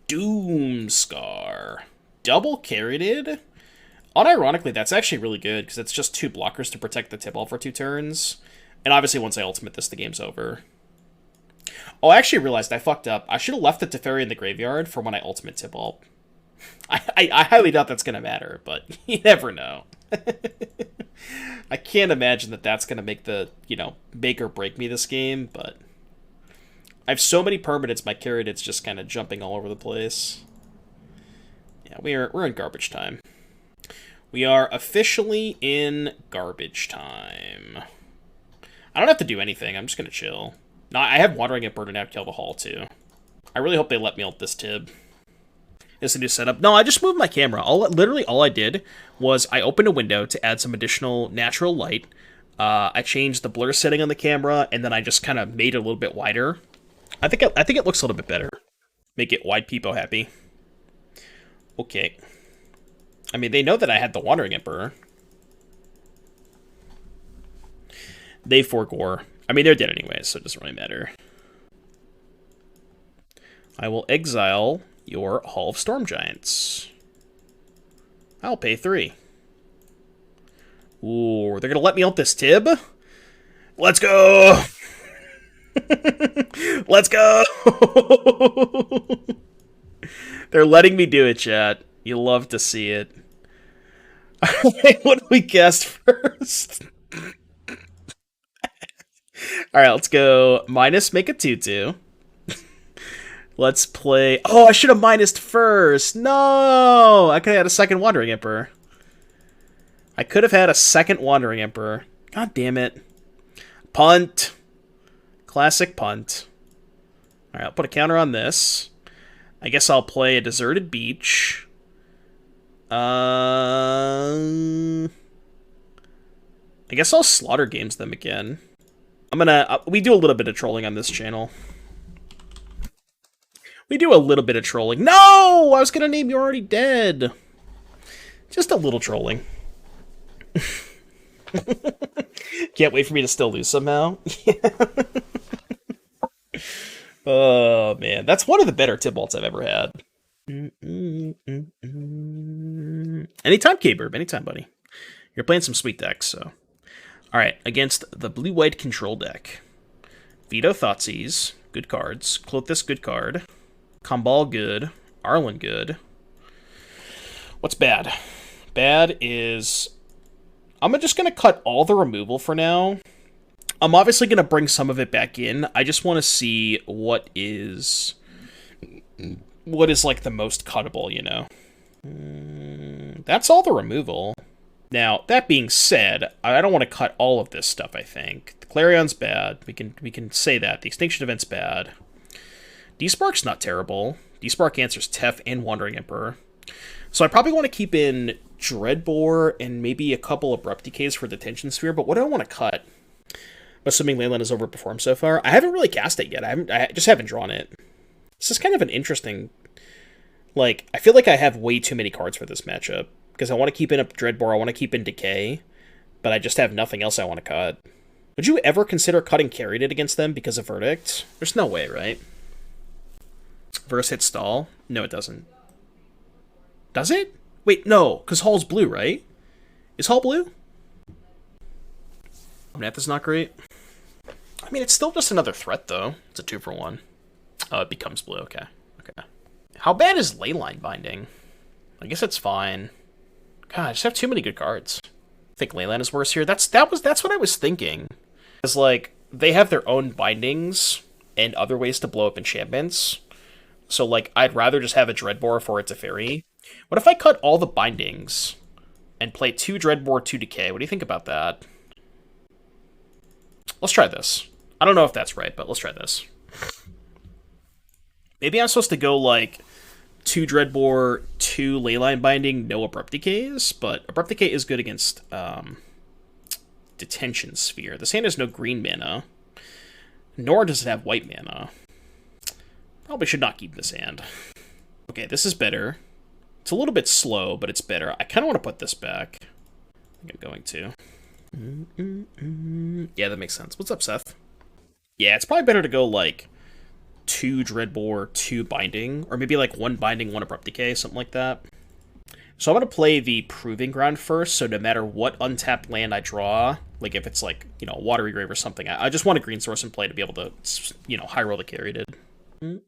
Speaker 1: Doomscar. Double Caryatid? Unironically, that's actually really good, because it's just 2 blockers to protect the Tibalt for 2 turns. And obviously, once I ultimate this, the game's over. Oh, I actually realized I fucked up. I should have left the Teferi in the graveyard for when I ultimate Tibalt. I highly doubt that's going to matter, but you never know. I can't imagine that that's going to make the, make or break me this game, but I have so many permanents, my Caryatid's just kind of jumping all over the place. Yeah, we're in garbage time. We are officially in garbage time. I don't have to do anything, I'm just going to chill. No, I have Wandering Emperor to now kill the Hall, too. I really hope they let me ult this Tib. It's a new setup. No, I just moved my camera. Literally all I did was I opened a window to add some additional natural light. I changed the blur setting on the camera, and then I just kind of made it a little bit wider. I think it looks a little bit better. Make it wide peepo happy. Okay. I mean, they know that I had the Wandering Emperor. They forgore. I mean, they're dead anyway, so it doesn't really matter. I will exile your Hall of Storm Giants. I'll pay 3. Ooh, they're gonna let me ult this Tib? Let's go! Let's go! They're letting me do it, chat. You love to see it. What do we cast first? Alright, let's go minus make a 2/2. Let's play... Oh, I should have minused first. No! I could have had a second Wandering Emperor. I could have had a second Wandering Emperor. God damn it. Punt. Classic punt. Alright, I'll put a counter on this. I guess I'll play a Deserted Beach. I guess I'll Slaughter Games them again. we do a little bit of trolling on this channel. We do a little bit of trolling. No! I was gonna name You're Already Dead. Just a little trolling. Can't wait for me to still lose somehow. Oh, man. That's one of the better Tybalts I've ever had. Anytime, K-Burb. Anytime, buddy. You're playing some sweet decks, so. Alright, against the blue-white control deck. Veto Thoughtseize. Good cards. Clothis, good card. Kambal, good. Arlen, good. What's bad? Bad is... I'm just going to cut all the removal for now. I'm obviously going to bring some of it back in. I just want to see what is like the most cuttable, you know? That's all the removal. Now, that being said, I don't want to cut all of this stuff, I think. The Clarion's bad. We can say that. The Extinction Event's bad. Despark's not terrible. Despark answers Tef and Wandering Emperor. So I probably want to keep in Dreadbore and maybe a couple Abrupt Decays for Detention Sphere, but what do I want to cut? Assuming Leyline has overperformed so far. I haven't really cast it yet. I just haven't drawn it. This is kind of an interesting... Like, I feel like I have way too many cards for this matchup. Because I want to keep in a Dreadbore, I want to keep in Decay, but I just have nothing else I want to cut. Would you ever consider cutting Carried against them because of Verdict? There's no way, right? Verse hits stall? No, it doesn't. Does it? Wait, no, because Hall's blue, right? Is Hall blue? Indatha's not great. I mean, it's still just another threat, though. It's a 2-for-1. Oh, it becomes blue. Okay. Okay. How bad is Leyline Binding? I guess it's fine. God, I just have too many good cards. I think Leyline is worse here. That's what I was thinking. It's like, they have their own bindings and other ways to blow up enchantments. So, like, I'd rather just have a Dreadbore for it's a fairy. What if I cut all the bindings and play 2 Dreadbore, 2 Decay? What do you think about that? Let's try this. I don't know if that's right, but let's try this. Maybe I'm supposed to go, like, 2 Dreadbore, 2 Leyline Binding, no Abrupt Decays, but Abrupt Decay is good against Detention Sphere. This hand has no green mana, nor does it have white mana. Probably should not keep this hand. Okay, this is better. It's a little bit slow, but it's better. I kind of want to put this back. I think I'm going to. Yeah, that makes sense. What's up, Seth? Yeah, it's probably better to go, like, 2 Dreadbore, 2 Binding, or maybe, like, 1 Binding, 1 Abrupt Decay, something like that. So I'm going to play the Proving Ground first, so no matter what untapped land I draw, like, if it's, like, you know, Watery Grave or something, I just want a green source in play to be able to, you know, high roll the Carried. Alright,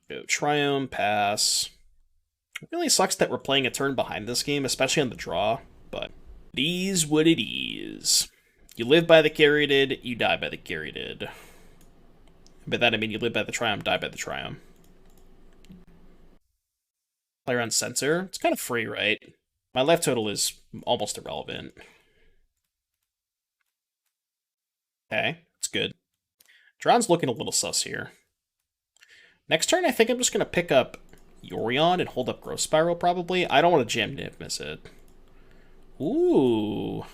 Speaker 1: go Triome, pass. It really sucks that we're playing a turn behind this game, especially on the draw, but it is what it is. You live by the Carried, you die by the Carried. By that I mean you live by the Triome, die by the Triome. Player on Censor. It's kind of free, right? My life total is almost irrelevant. Okay, it's good. Drown's looking a little sus here. Next turn, I think I'm just going to pick up Yorion and hold up Growth Spiral, probably. I don't want to jam Niv-Mizzet. Ooh.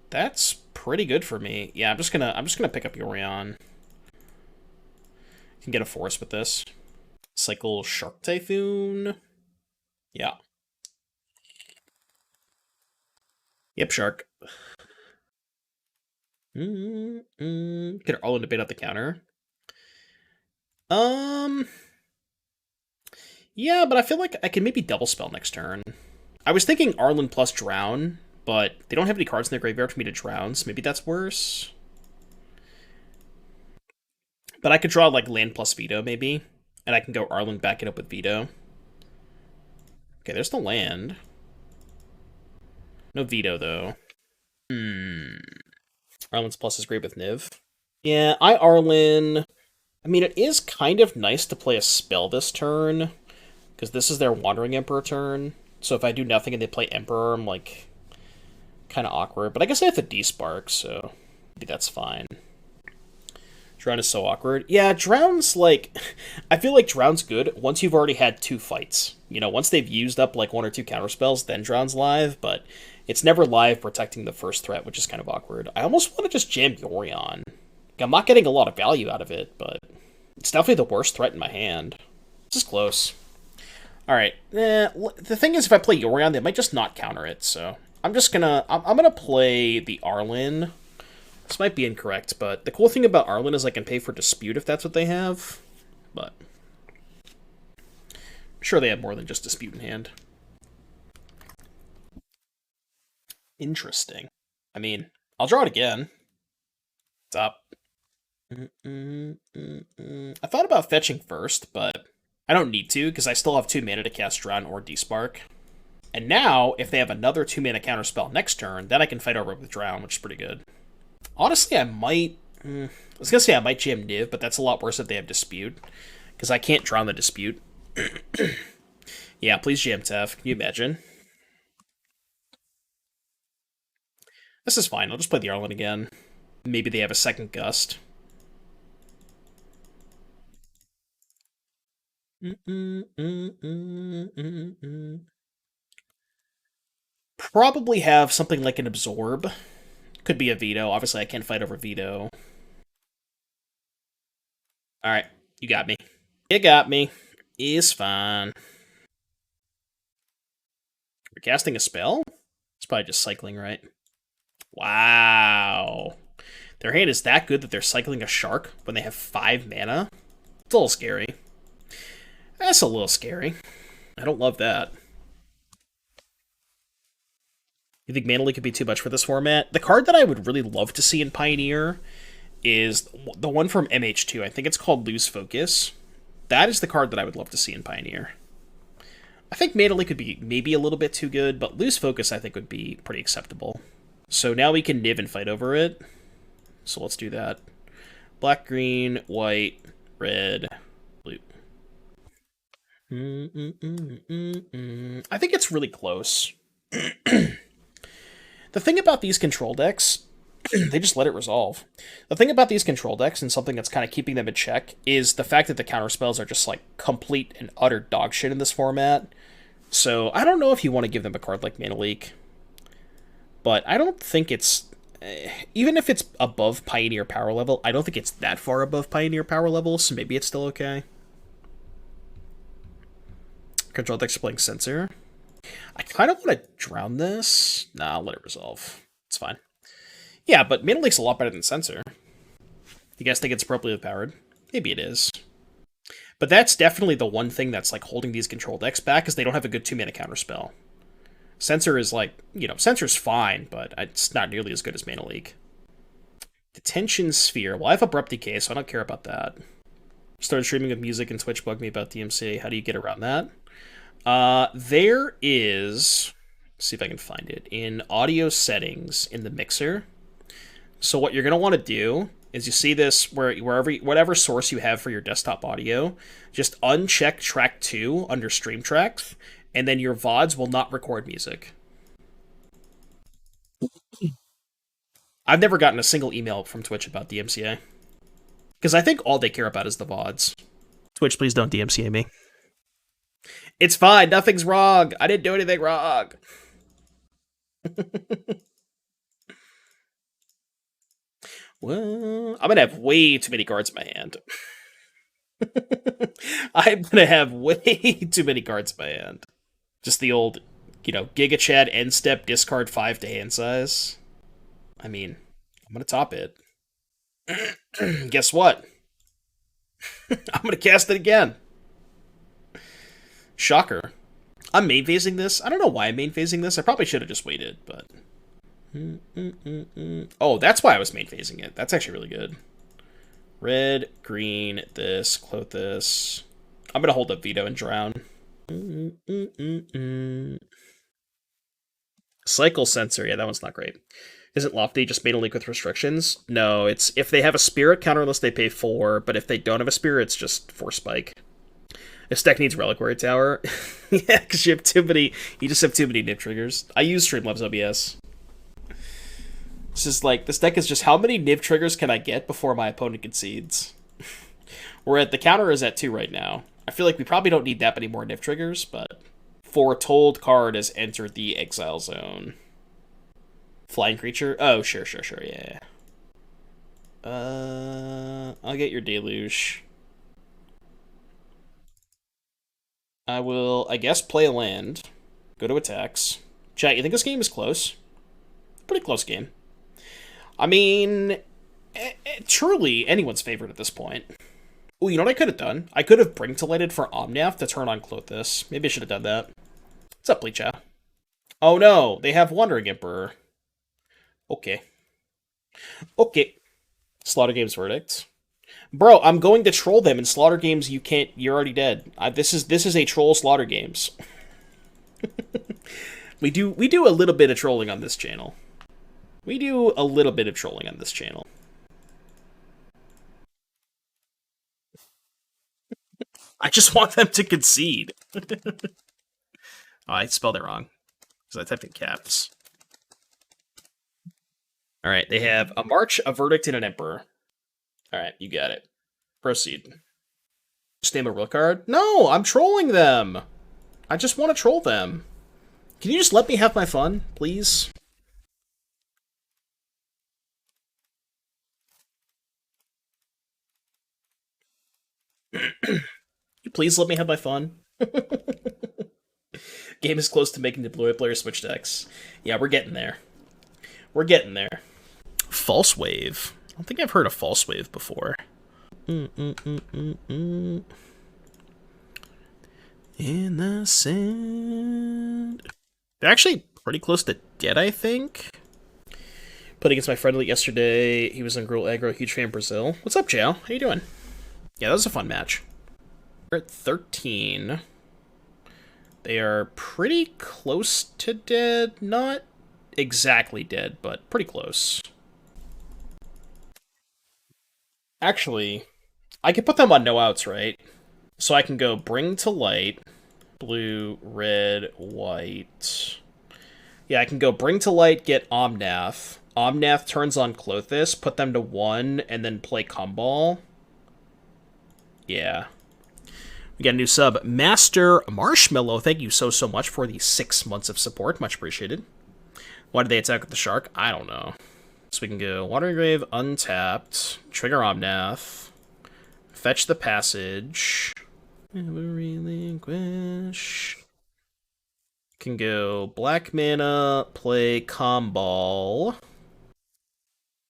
Speaker 1: That's pretty good for me. Yeah, I'm just gonna pick up Yorion. Can get a forest with this. Cycle Shark Typhoon. Yeah. Yep, Shark. Get Arlen to bait out the counter. Yeah, but I feel like I can maybe double spell next turn. I was thinking Arlen plus Drown, but they don't have any cards in their graveyard for me to drown, so maybe that's worse. But I could draw, like, land plus Veto, maybe. And I can go Arlen, back it up with Veto. Okay, there's the land. No Veto, though. Arlen's plus is great with Niv. Yeah, Arlen... I mean, it is kind of nice to play a spell this turn, because this is their Wandering Emperor turn. So if I do nothing and they play Emperor, I'm, like, kind of awkward. But I guess I have the D-Spark, so maybe that's fine. Drown is so awkward. Yeah, Drown's like... I feel like Drown's good once you've already had 2 fights. You know, once they've used up like 1 or 2 counterspells, then Drown's live, but it's never live protecting the first threat, which is kind of awkward. I almost want to just jam Yorion. I'm not getting a lot of value out of it, but it's definitely the worst threat in my hand. This is close. Alright, the thing is if I play Yorion, they might just not counter it, so... I'm gonna play the Arlen. This might be incorrect, but the cool thing about Arlen is I can pay for Dispute if that's what they have. But I'm sure they have more than just Dispute in hand. Interesting. I mean, I'll draw it again. It's up. I thought about fetching first, but I don't need to because I still have 2 mana to cast Drown or Despark. And now, if they have another 2 mana counterspell next turn, then I can fight over with Drown, which is pretty good. Honestly, I might... I was going to say I might jam Niv, but that's a lot worse if they have Dispute. Because I can't Drown the Dispute. Yeah, please jam Tef. Can you imagine? This is fine. I'll just play the Arlen again. Maybe they have a second Gust. Probably have something like an Absorb. Could be a Veto. Obviously, I can't fight over Veto. Alright, you got me. You got me. It's fine. We're casting a spell? It's probably just cycling, right? Wow. Their hand is that good that they're cycling a Shark when they have 5 mana? It's a little scary. That's a little scary. I don't love that. You think Mana Leak could be too much for this format? The card that I would really love to see in Pioneer is the one from MH2. I think it's called Lose Focus. That is the card that I would love to see in Pioneer. I think Mana Leak could be maybe a little bit too good, but Lose Focus I think would be pretty acceptable. So now we can Niv and fight over it. So let's do that. Black, green, white, red, blue. I think it's really close. The thing about these control decks, they just let it resolve. The thing about these control decks, and something that's kind of keeping them in check, is the fact that the counterspells are just like complete and utter dog shit in this format. So I don't know if you want to give them a card like Mana Leak. But I don't think it's... even if it's above Pioneer power level, I don't think it's that far above Pioneer power level, so maybe it's still okay. Control decks are playing Censor. I kind of want to drown this. Nah, I'll let it resolve. It's fine. Yeah, but Mana Leak's a lot better than Censor. You guys think it's appropriately powered? Maybe it is. But that's definitely the one thing that's like holding these control decks back, is they don't have a good 2-mana counterspell. Censor is like, you know, Censor's fine, but it's not nearly as good as Mana Leak. Detention Sphere. Well, I have Abrupt Decay, so I don't care about that. Started streaming with music and Twitch bugged me about DMCA. How do you get around that? There is... Let's see if I can find it. In audio settings in the mixer. So what you're going to want to do is you see this whatever source you have for your desktop audio, just uncheck track 2 under stream tracks, and then your VODs will not record music. I've never gotten a single email from Twitch about DMCA. Because I think all they care about is the VODs. Twitch, please don't DMCA me. It's fine, nothing's wrong. I didn't do anything wrong. Well, I'm gonna have way too many cards in my hand. I'm gonna have way too many cards in my hand. Just the old, you know, Giga Chad end step discard 5 to hand size. I mean, I'm gonna top it. Guess what? I'm gonna cast it again. Shocker. I'm main phasing this. I don't know why I'm main phasing this. I probably should have just waited, but... Oh, that's why I was main phasing it. That's actually really good. Red, green, this, cloth this. I'm gonna hold up Veto and Drown. Cycle Sensor. Yeah, that one's not great. Isn't Lofty just Mana Leak with restrictions? No, it's if they have a Spirit counterless, they pay 4, but if they don't have a Spirit, it's just 4 spike. This deck needs Reliquary Tower. Yeah, because you just have too many Nip triggers. I use Streamlabs OBS. This deck is just how many Niv triggers can I get before my opponent concedes? The counter is at 2 right now. I feel like we probably don't need that many more Niv triggers, but Foretold card has entered the exile zone. Flying creature? Oh, sure, yeah. I'll get your Deluge. I will, I guess, play a land. Go to attacks. Chat, you think this game is close? Pretty close game. I mean, truly anyone's favorite at this point. Oh, you know what I could have done? I could have Bring to Lighted for Omnath to turn on Klothys. Maybe I should have done that. What's up, Bleacha? Oh no, they have Wandering Emperor. Okay. Okay. Slaughter Games verdict. Bro, I'm going to troll them in Slaughter Games. You're already dead. This is a troll Slaughter Games. we do a little bit of trolling on this channel. We do a little bit of trolling on this channel. I just want them to concede. Oh, I spelled it wrong. Because I typed in caps. Alright, they have a March, a Verdict, and an Emperor. Alright, you got it. Proceed. Just name a real card? No, I'm trolling them! I just want to troll them. Can you just let me have my fun, please? Please let me have my fun. Game is close to making the blue player switch decks. Yeah, we're getting there. We're getting there. False Wave. I don't think I've heard of False Wave before. In the sand. They're actually pretty close to dead, I think. Played against my friend yesterday. He was in Gruel Aggro, huge fan of Brazil. What's up, Jao? How you doing? Yeah, that was a fun match. We're at 13. They are pretty close to dead. Not exactly dead, but pretty close. Actually, I could put them on no outs, right? So I can go Bring to Light, blue, red, white. Yeah, I can go Bring to Light, get Omnath. Omnath turns on Klothys, put them to 1, and then play Kumball. Yeah. We got a new sub. Master Marshmallow, thank you so much for the 6 months of support. Much appreciated. Why did they attack with the shark? I don't know. So we can go Watery Grave, untapped, trigger Omnath, fetch the passage, never relinquish. Can go black mana, play Kumball,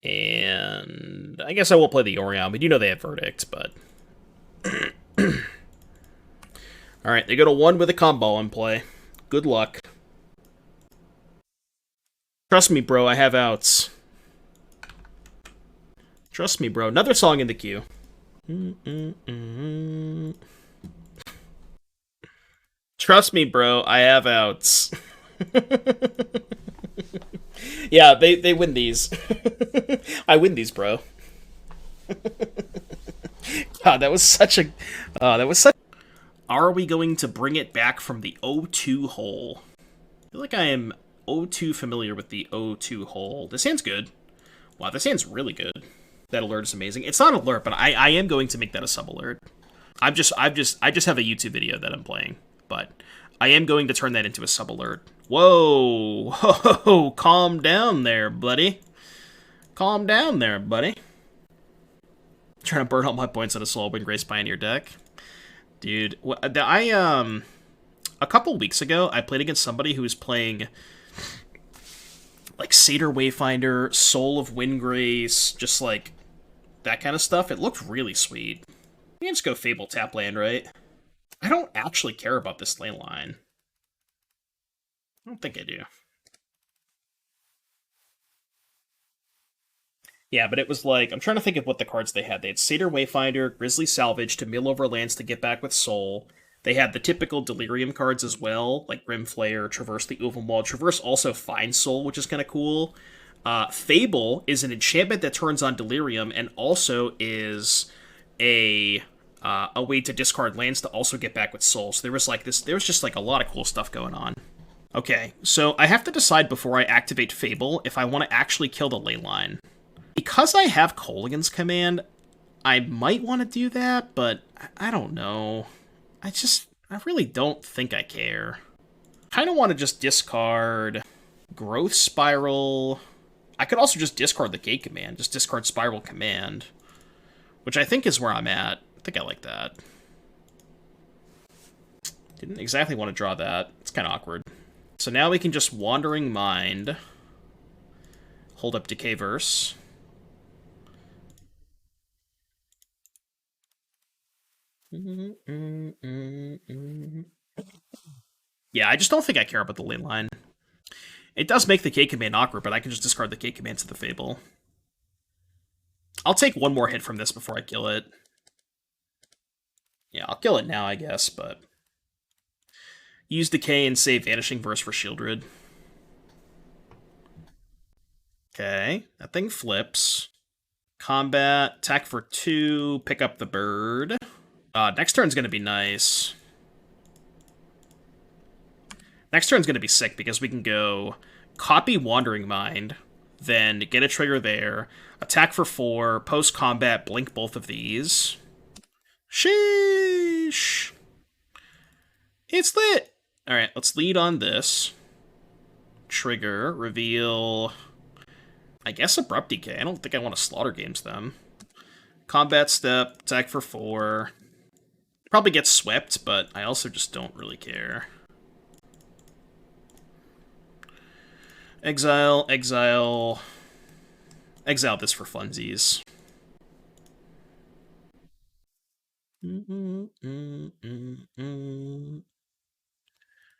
Speaker 1: and I guess I will play the Orion. We do know they have Verdict, but... Alright, they go to 1 with a Kumball in play. Good luck. Trust me, bro, I have outs. Trust me, bro. Another song in the queue. Trust me, bro, I have outs. Yeah, they win these. I win these, bro. God, that was such a... Are we going to bring it back from the O2 hole? I feel like I am O2 familiar with the O2 hole. This hand's good. Wow, this hand's really good. That alert is amazing. It's not an alert, but I am going to make that a sub-alert. I just have a YouTube video that I'm playing, but I am going to turn that into a sub-alert. Whoa! Whoa! Calm down there, buddy. Calm down there, buddy. Trying to burn all my points on a Soulwind Grace Pioneer deck. Dude, a couple weeks ago, I played against somebody who was playing like Satyr Wayfinder, Soul of Windgrace, just like that kind of stuff. It looked really sweet. You can just go Fabled tap land, right? I don't actually care about this Leyline. I don't think I do. Yeah, but it was like, I'm trying to think of what the cards they had. They had Satyr Wayfinder, Grizzly Salvage to mill over lands to get back with Soul. They had the typical Delirium cards as well, like Grim Flayer, Traverse the Ulvenwald. Traverse also finds Soul, which is kind of cool. Fable is an enchantment that turns on Delirium and also is a way to discard lands to also get back with Soul. So there was just like a lot of cool stuff going on. Okay, so I have to decide before I activate Fable if I want to actually kill the Leyline. Because I have Kolaghan's command, I might want to do that, but I don't know. I really don't think I care. Kind of want to just discard Growth Spiral. I could also just discard the Gate command, just discard Spiral command, which I think is where I'm at. I think I like that. Didn't exactly want to draw that. It's kind of awkward. So now we can just Wandering Mind, hold up Decay Verse. Yeah, I just don't think I care about the Leyline. It does make the K command awkward, but I can just discard the K command to the Fable. I'll take one more hit from this before I kill it. Yeah, I'll kill it now, I guess, but... Use Decay and save Vanishing Verse for Shieldred. Okay, that thing flips. Combat, attack for 2, pick up the bird. Next turn's gonna be nice. Next turn's gonna be sick because we can go copy Wandering Mind, then get a trigger there, attack for 4, post-combat, blink both of these. Sheesh! It's lit! Alright, let's lead on this. Trigger, reveal... I guess Abrupt Decay. I don't think I want to Slaughter Games them. Combat step, attack for 4. Probably get swept, but I also just don't really care. Exile, exile... Exile this for funsies.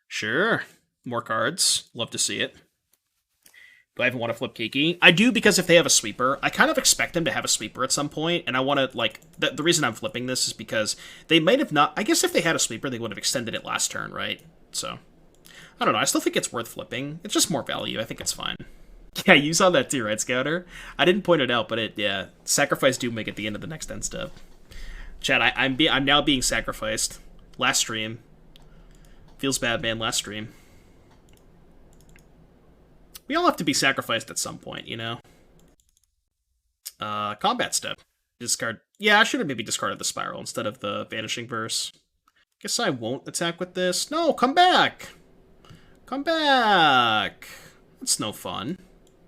Speaker 1: Sure. More cards. Love to see it. Do I even want to flip Kiki? I do, because if they have a sweeper, I kind of expect them to have a sweeper at some point, and I want to, like, the reason I'm flipping this is because they might have not... I guess if they had a sweeper, they would have extended it last turn, right? So, I don't know. I still think it's worth flipping. It's just more value. I think it's fine. Yeah, you saw that too, right, Scouter? I didn't point it out, but yeah. Sacrifice Doomwig at the end of the next end step. Chat, I'm now being sacrificed. Last stream. Feels bad, man. Last stream. We all have to be sacrificed at some point, you know? Combat step. Discard. Yeah, I should have maybe discarded the Spiral instead of the Vanishing Verse. Guess I won't attack with this. No, come back! Come back! That's no fun.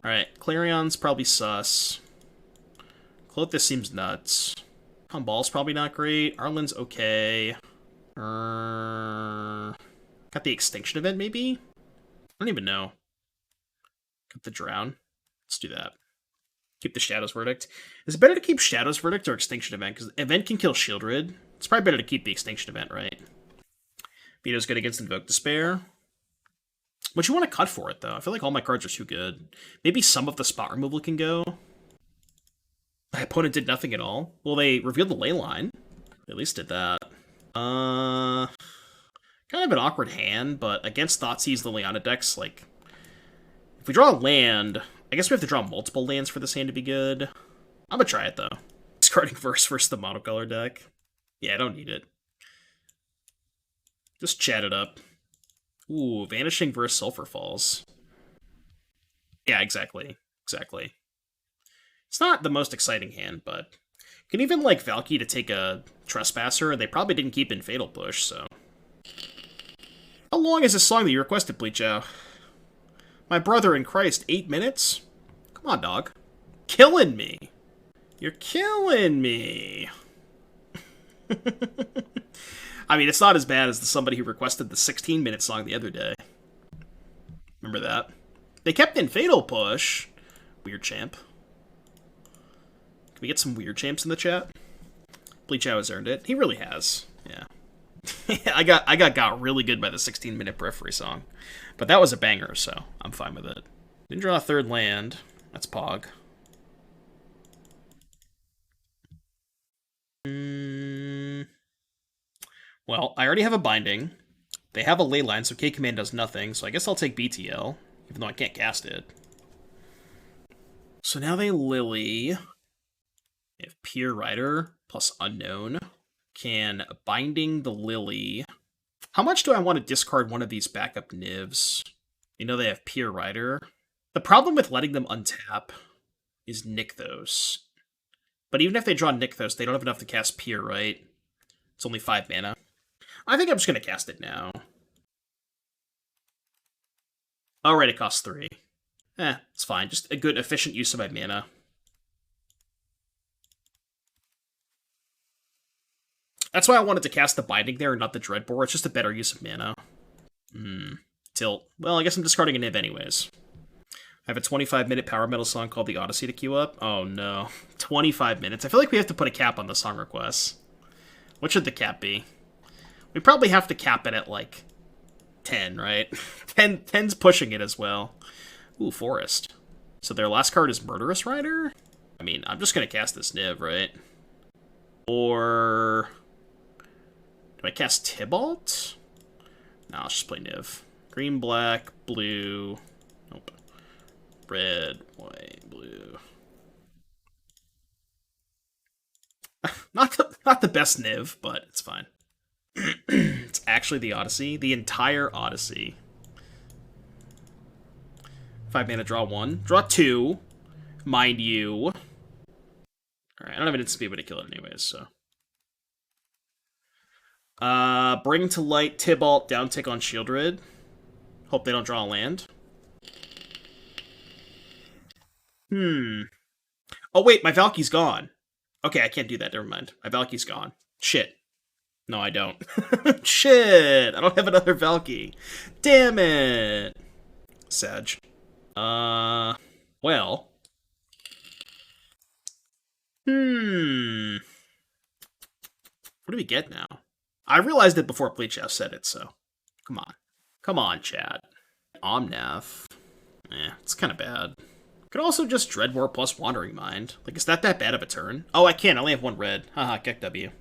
Speaker 1: Alright, Clarion's probably sus. Clothis seems nuts. Humbal's probably not great. Arlen's okay. Got the Extinction Event, maybe? I don't even know. Got the Drown. Let's do that. Keep the Shadow's Verdict. Is it better to keep Shadow's Verdict or Extinction Event? Because Event can kill Shieldred. It's probably better to keep the Extinction Event, right? Veto's good against Invoke Despair. What you want to cut for it, though? I feel like all my cards are too good. Maybe some of the spot removal can go. My opponent did nothing at all. Well, they revealed the Leyline. They at least did that. Kind of an awkward hand, but against Thoughtseize the Leona decks, like... If we draw a land, I guess we have to draw multiple lands for this hand to be good. I'm gonna try it, though. Discarding Verse versus the monocolor deck. Yeah, I don't need it. Just chat it up. Ooh, Vanishing Verse Sulfur Falls. Yeah, exactly. Exactly. It's not the most exciting hand, but... You can even, like, Valky to take a Trespasser, and they probably didn't keep in Fatal Push, so... How long is this song that you requested, Bleachow? My brother in Christ, 8 minutes? Come on, dog. Killing me. You're killing me. I mean, it's not as bad as somebody who requested the 16-minute song the other day. Remember that? They kept in Fatal Push. Weird champ. Can we get some weird champs in the chat? Bleachow has earned it. He really has. Yeah. I got really good by the 16-minute Periphery song. But that was a banger, so I'm fine with it. Didn't draw a third land. That's Pog. Well, I already have a Binding. They have a Leyline, so K-Command does nothing, so I guess I'll take BTL, even though I can't cast it. So now they Lily. They have Peer Rider plus Unknown. Can Binding the Lily How much do I want to discard one of these backup Nivs? You know they have Pier Rider. The problem with letting them untap is Nykthos. But even if they draw Nykthos, they don't have enough to cast Pier, right? It's only 5 mana. I think I'm just going to cast it now. Alright, it costs 3. It's fine. Just a good, efficient use of my mana. That's why I wanted to cast the Binding there and not the Dreadbore. It's just a better use of mana. Tilt. Well, I guess I'm discarding a Niv anyways. I have a 25-minute power metal song called The Odyssey to queue up. Oh no. 25 minutes. I feel like we have to put a cap on the song requests. What should the cap be? We probably have to cap it at, like, 10, right? 10's pushing it as well. Ooh, Forest. So their last card is Murderous Rider? I mean, I'm just gonna cast this Niv, right? Or... do I cast Tybalt? No, I'll just play Niv. Green, black, blue... nope. Red, white, blue... not the best Niv, but it's fine. It's actually the Odyssey. The entire Odyssey. 5 mana, draw 1. Draw 2. Mind you. Alright, I don't have an instant speed way to kill it anyways, so. Bring to light, Tybalt, down tick on Shieldred. Hope they don't draw a land. Oh wait, my Valky's gone. Okay, I can't do that, never mind. My Valky's gone. Shit. No, I don't. Shit! I don't have another Valky. Damn it! Sag. Well. What do we get now? I realized it before Bleachhouse said it, so... come on. Come on, Chad. Omnath. It's kind of bad. Could also just Dreadbore plus Wandering Mind. Like, is that bad of a turn? Oh, I can't. I only have 1 red. Haha, Gek W.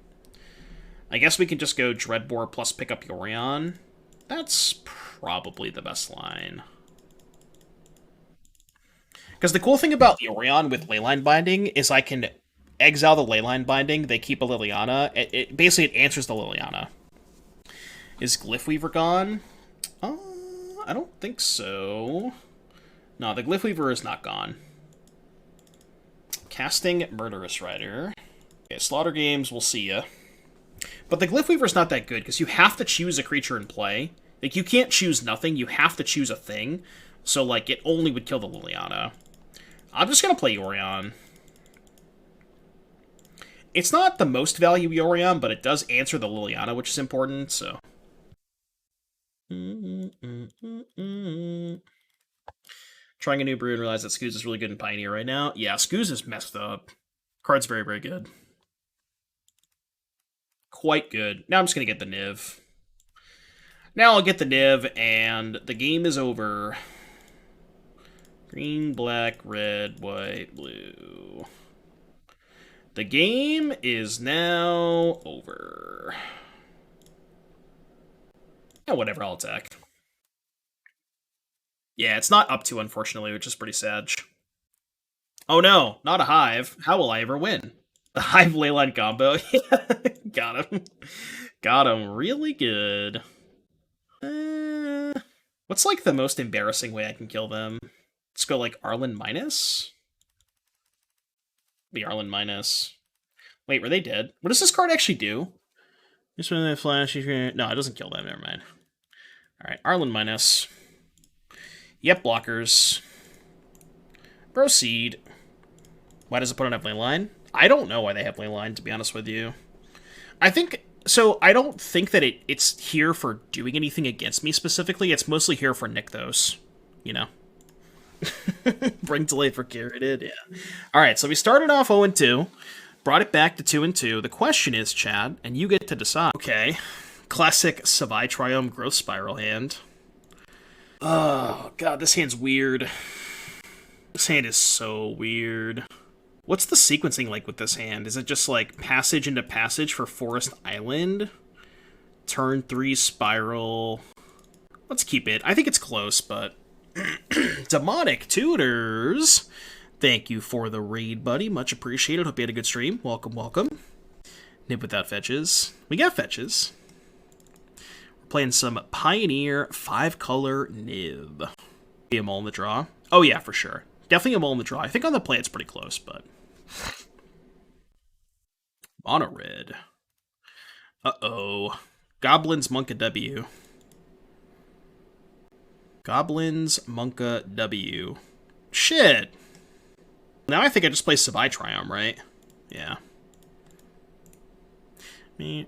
Speaker 1: I guess we can just go Dreadbore plus pick up Yorion. That's probably the best line. Because the cool thing about Yorion with Leyline Binding is I can exile the Leyline Binding, they keep a Liliana. Basically, it answers the Liliana. Is Glyphweaver gone? I don't think so. No, the Glyphweaver is not gone. Casting Murderous Rider. Okay, Slaughter Games, we'll see ya. But the Glyphweaver's not that good, because you have to choose a creature in play. Like, you can't choose nothing, you have to choose a thing. So, like, it only would kill the Liliana. I'm just gonna play Yorion. It's not the most value Yorion, but it does answer the Liliana, which is important, so... Trying a new brew and realize that Scooz is really good in Pioneer right now. Yeah, Scooz is messed up. Card's very, very good. Quite good. Now I'm just going to get the Niv. Now I'll get the Niv, and the game is over. Green, black, red, white, blue. The game is now over. Yeah, whatever, I'll attack. Yeah, it's not up to, unfortunately, which is pretty sad. Oh no, not a Hive. How will I ever win? The Hive Leyline combo. Got him. Got him really good. What's like the most embarrassing way I can kill them? Let's go like Arlen minus? The Arlen minus. Wait, were they dead? What does this card actually do? Just when they flash, no, it doesn't kill them, never mind. Alright, Arlen minus. Yep, blockers. Proceed. Why does opponent have Leyline? I don't know why they have Leyline, to be honest with you. I think... so, I don't think that it's here for doing anything against me specifically. It's mostly here for Nykthos. You know? Bring delay for Gyarated, yeah. Alright, so we started off 0-2. Brought it back to 2-2. The question is, Chad, and you get to decide. Okay. Classic Savai Triome Growth Spiral hand. Oh, God, this hand's weird. This hand is so weird. What's the sequencing like with this hand? Is it just like passage into passage for Forest Island? Turn 3 Spiral. Let's keep it. I think it's close, but... Demonic Tutors! Thank you for the raid, buddy. Much appreciated. Hope you had a good stream. Welcome, welcome. Nib without fetches. We got fetches. Playing some Pioneer 5-color Niv. Be a mole in the draw. Oh yeah, for sure. Definitely a mole in the draw. I think on the play it's pretty close, but... Mono red. Uh-oh. Goblins Monka W. Goblins Monka W. Shit! Now I think I just play Savai Triome, right? Yeah. Yeah,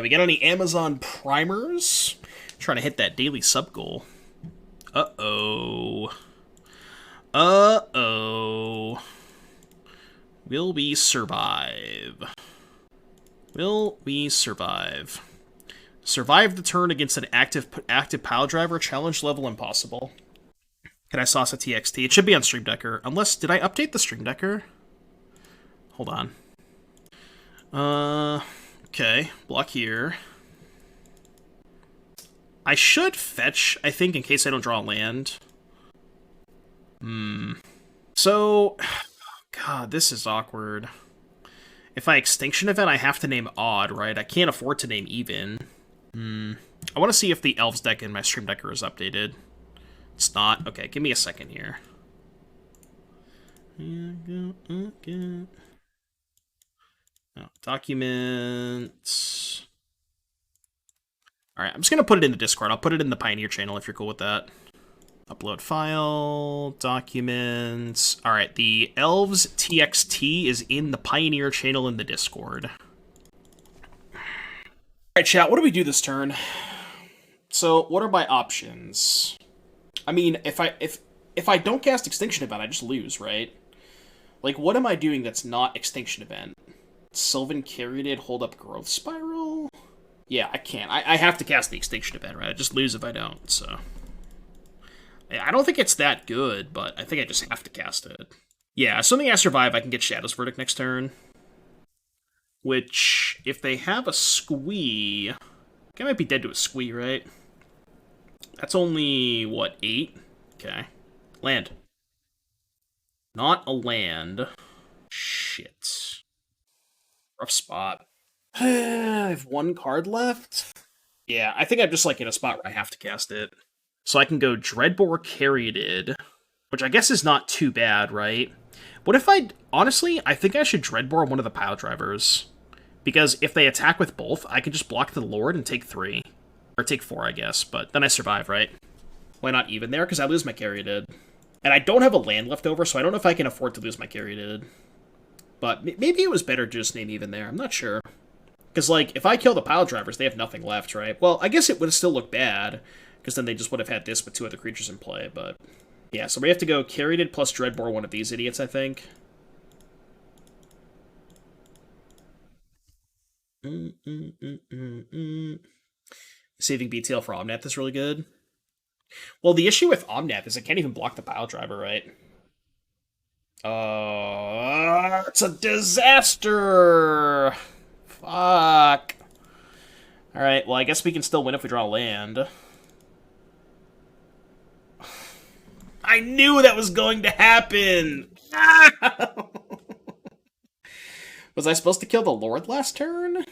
Speaker 1: we get any Amazon primers? Trying to hit that daily sub goal. Uh-oh. Uh-oh. Will we survive? Will we survive? Survive the turn against an active pile driver. Challenge level impossible. Can I sauce a TXT? It should be on Stream Decker. Unless, did I update the Stream Decker? Hold on. Okay. Block here. I should fetch, I think, in case I don't draw land. So, God, this is awkward. If I Extinction Event, I have to name odd, right? I can't afford to name even. I want to see if the Elves deck in my Stream Decker is updated. It's not. Okay, give me a second here. Oh, documents. Alright, I'm just going to put it in the Discord. I'll put it in the Pioneer channel if you're cool with that. Upload file, documents. Alright, the Elves TXT is in the Pioneer channel in the Discord. Alright, chat, what do we do this turn? So, what are my options? I mean, if I don't cast Extinction Event, I just lose, right? Like, what am I doing that's not Extinction Event? Sylvan Caryatid, hold up Growth Spiral? Yeah, I can't. I have to cast the Extinction Event, right? I just lose if I don't, so... I don't think it's that good, but I think I just have to cast it. Yeah, assuming I survive, I can get Shadow's Verdict next turn. Which, if they have a Squee... I might be dead to a Squee, right? That's only, what, 8? Okay. Land. Not a land. Shit. Rough spot. I have one card left? Yeah, I think I'm just, like, in a spot where I have to cast it. So I can go Dreadbore Caryatid, which I guess is not too bad, right? What if honestly, I think I should Dreadbore one of the pile drivers. Because if they attack with both, I can just block the Lord and take 3. Or take 4, I guess, but then I survive, right? Why not even there? Because I lose my Caryatid. And I don't have a land left over, so I don't know if I can afford to lose my Caryatid. But maybe it was better to just name even there, I'm not sure. Because, like, if I kill the pile drivers, they have nothing left, right? Well, I guess it would still look bad, because then they just would have had this with 2 other creatures in play, but... Yeah, so we have to go Caryatid plus Dreadbore one of these idiots, I think. Saving BTL for Omnath is really good. Well, the issue with Omnath is it can't even block the pile driver, right? It's a disaster! Fuck. Alright, well, I guess we can still win if we draw land. I knew that was going to happen! Was I supposed to kill the Lord last turn?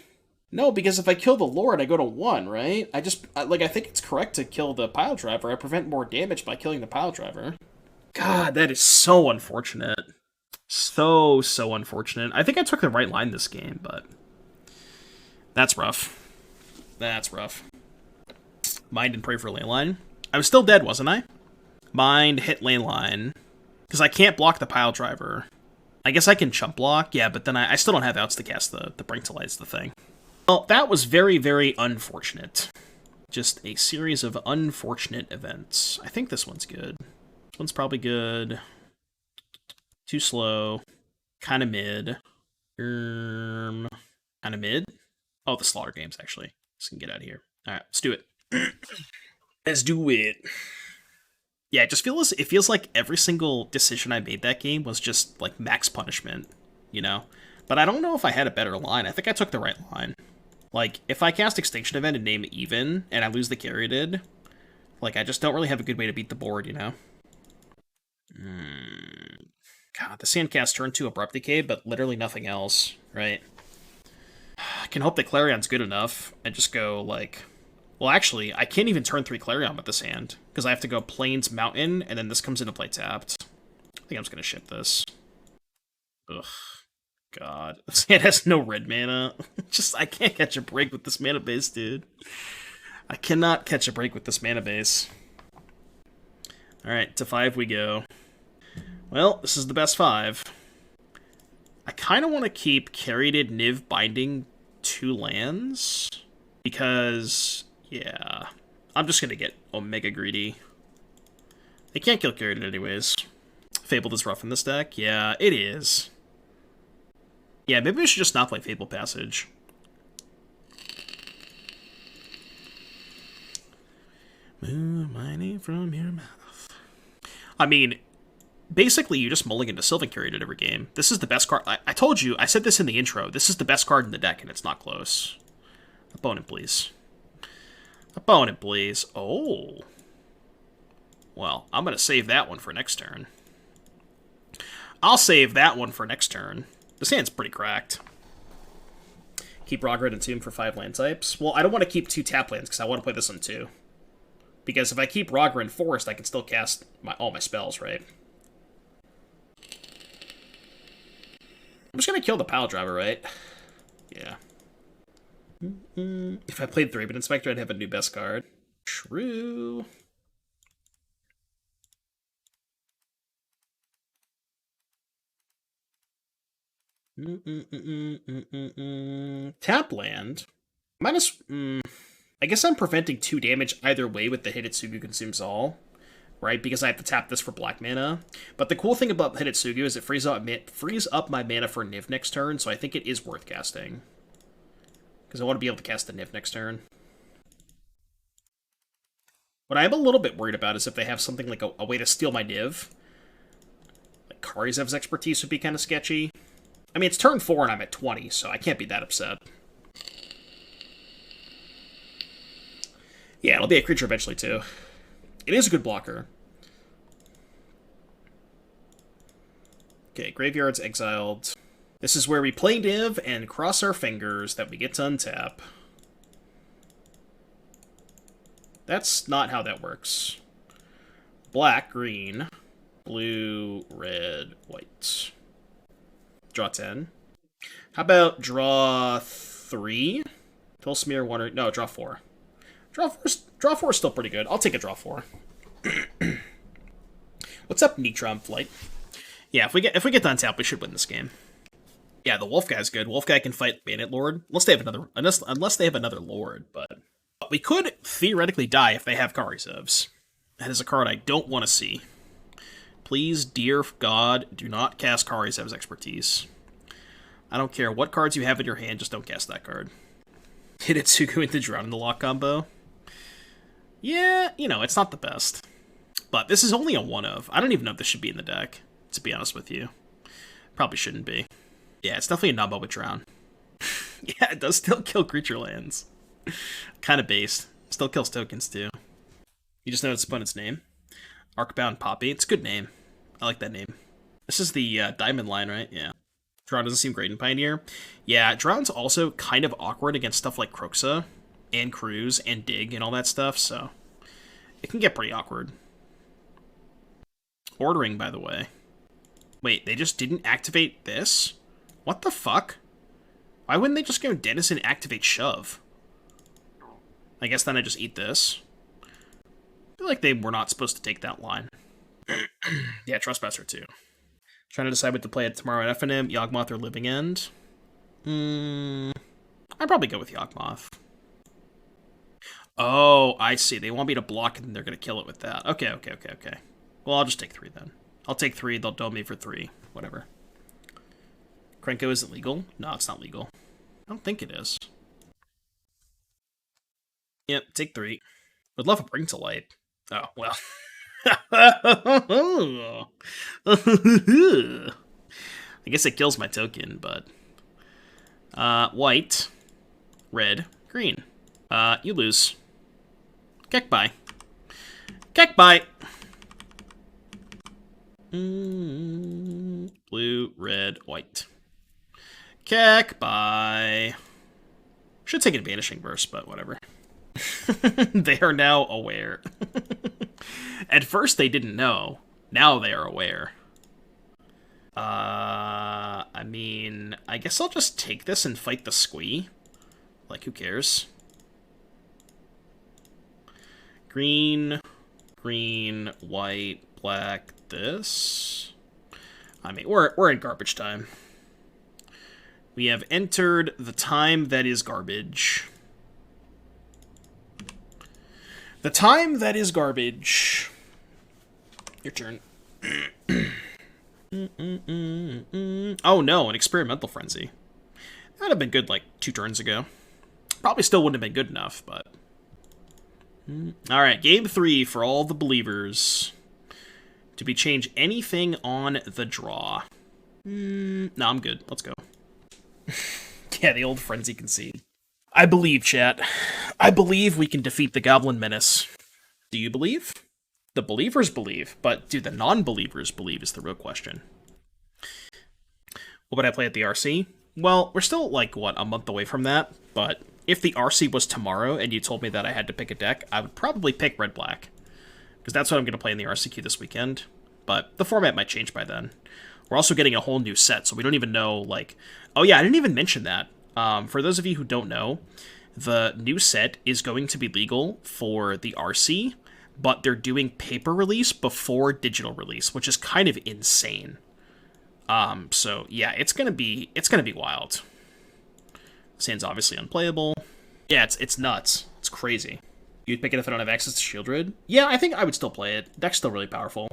Speaker 1: No, because if I kill the Lord, I go to 1, right? I think it's correct to kill the pile driver. I prevent more damage by killing the pile driver. God, that is so unfortunate. So unfortunate. I think I took the right line this game, but... That's rough. That's rough. Mind and pray for Leyline. I was still dead, wasn't I? Mind, hit Leyline. Because I can't block the pile driver. I guess I can chump block, yeah, but then I still don't have outs to cast the Brink to Light's the thing. Well, that was very, very unfortunate. Just a series of unfortunate events. I think this one's good. This one's probably good. Too slow. Kind of mid. Kind of mid? Oh, the Slaughter games, actually. So we can get out of here. Alright, let's do it. Let's do it. Yeah, it feels like every single decision I made that game was just, like, max punishment, you know? But I don't know if I had a better line. I think I took the right line. Like, if I cast Extinction Event and name even, and I lose the Caryatid, like, I just don't really have a good way to beat the board, you know? God, the Sandcast turned to Abrupt Decay, but literally nothing else, right? can hope that Clarion's good enough and just go, like... Well, actually, I can't even turn 3 Clarion with this hand, because I have to go Plains, Mountain, and then this comes into play tapped. I think I'm just going to ship this. Ugh. God. This hand has no red mana. Just, I can't catch a break with this mana base, dude. I cannot catch a break with this mana base. Alright, to 5 we go. Well, this is the best 5. I kind of want to keep Caryatid Niv Binding 2 lands, because... Yeah, I'm just going to get Omega Greedy. They can't kill Caryatid anyways. Fabled is rough in this deck. Yeah, it is. Yeah, maybe we should just not play Fabled Passage. Move my name from your mouth. I mean, basically you just mulligan to Sylvan Caryatid every game. This is the best card. I told you, I said this in the intro. This is the best card in the deck, and it's not close. Opponent, please. Opponent, please. Oh. Well, I'm going to save that one for next turn. I'll save that one for next turn. This hand's pretty cracked. Keep Raugrin and Tomb for 5 land types. Well, I don't want to keep 2 tap lands, because I want to play this on 2. Because if I keep Raugrin Forest, I can still cast all my spells, right? I'm just going to kill the Pile Driver, right? Yeah. If I played 3-Bit Inspector, I'd have a new best card. True. Tap land. Minus... I guess I'm preventing 2 damage either way with the Hidetsugu Consumes All. Right? Because I have to tap this for black mana. But the cool thing about Hidetsugu is it frees up my mana for Niv next turn, so I think it is worth casting. Because I want to be able to cast the Niv next turn. What I'm a little bit worried about is if they have something like a way to steal my Niv. Like Karizev's Expertise would be kind of sketchy. I mean, it's turn 4 and I'm at 20, so I can't be that upset. Yeah, it'll be a creature eventually, too. It is a good blocker. Okay, Graveyard's exiled. This is where we play Niv and cross our fingers that we get to untap. That's not how that works. Black, green, blue, red, white. Draw 10. How about draw 3? Fill Smear 1 or... No, draw 4. Draw 4 is still pretty good. I'll take a draw 4. What's up, Neutron Flight? Yeah, if we get to untap, we should win this game. Yeah, the Wolf guy's good. Wolf guy can fight Bandit Lord unless they have another Lord, but we could theoretically die if they have Karizevs. That is a card I don't want to see. Please, dear God, do not cast Karizev's Expertise. I don't care what cards you have in your hand, just don't cast that card. Hidetsugu into Drown in the Loch combo. Yeah, you know, it's not the best. But this is only a 1-of. I don't even know if this should be in the deck, to be honest with you. Probably shouldn't be. Yeah, it's definitely a Nabo with Drown. Yeah, it does still kill creature lands. Kind of based. Still kills tokens, too. You just know its opponent's name. Arcbound Poppy. It's a good name. I like that name. This is the Diamond line, right? Yeah. Drown doesn't seem great in Pioneer. Yeah, Drown's also kind of awkward against stuff like Croxa, and Cruise, and Dig, and all that stuff, so... It can get pretty awkward. Ordering, by the way. Wait, they just didn't activate this? What the fuck? Why wouldn't they just go Denizen activate Shove? I guess then I just eat this. I feel like they were not supposed to take that line. Yeah, Trespasser too. Trying to decide what to play at tomorrow at FNM, Yawgmoth or Living End. I'd probably go with Yawgmoth. Oh, I see. They want me to block and they're going to kill it with that. Okay. Well, I'll just take 3 then. I'll take 3, they'll dome me for 3. Whatever. Krenko isn't legal? No, it's not legal. I don't think it is. Yep, take 3. Would love a Bring to Light. Oh, well. I guess it kills my token, but... white, red, green. You lose. Kekbai. Kekbai! Blue, red, white. Kekbai. Should take a Vanishing Verse, but whatever. They are now aware. At first they didn't know. Now they are aware. I mean, I guess I'll just take this and fight the squee. Like, who cares? Green, green, white, black, this. I mean, we're in garbage time. We have entered the time that is garbage. The time that is garbage. Your turn. Oh no, an Experimental Frenzy. That'd have been good like 2 turns ago. Probably still wouldn't have been good enough, but... Alright, game 3 for all the believers. Did we change anything on the draw? No, I'm good. Let's go. Yeah, the old Frenzy concede. I believe, chat. I believe we can defeat the Goblin Menace. Do you believe? The believers believe, but do the non-believers believe is the real question. What would I play at the RC? Well, we're still, like, what, a month away from that, but if the RC was tomorrow and you told me that I had to pick a deck, I would probably pick Red-Black, because that's what I'm going to play in the RCQ this weekend, but the format might change by then. We're also getting a whole new set, so we don't even know, like... Oh yeah, I didn't even mention that. For those of you who don't know, the new set is going to be legal for the RC, but they're doing paper release before digital release, which is kind of insane. So yeah, it's gonna be wild. Sand's obviously unplayable. Yeah, it's nuts. It's crazy. You'd pick it if I don't have access to Shieldred? Yeah, I think I would still play it. Deck's still really powerful.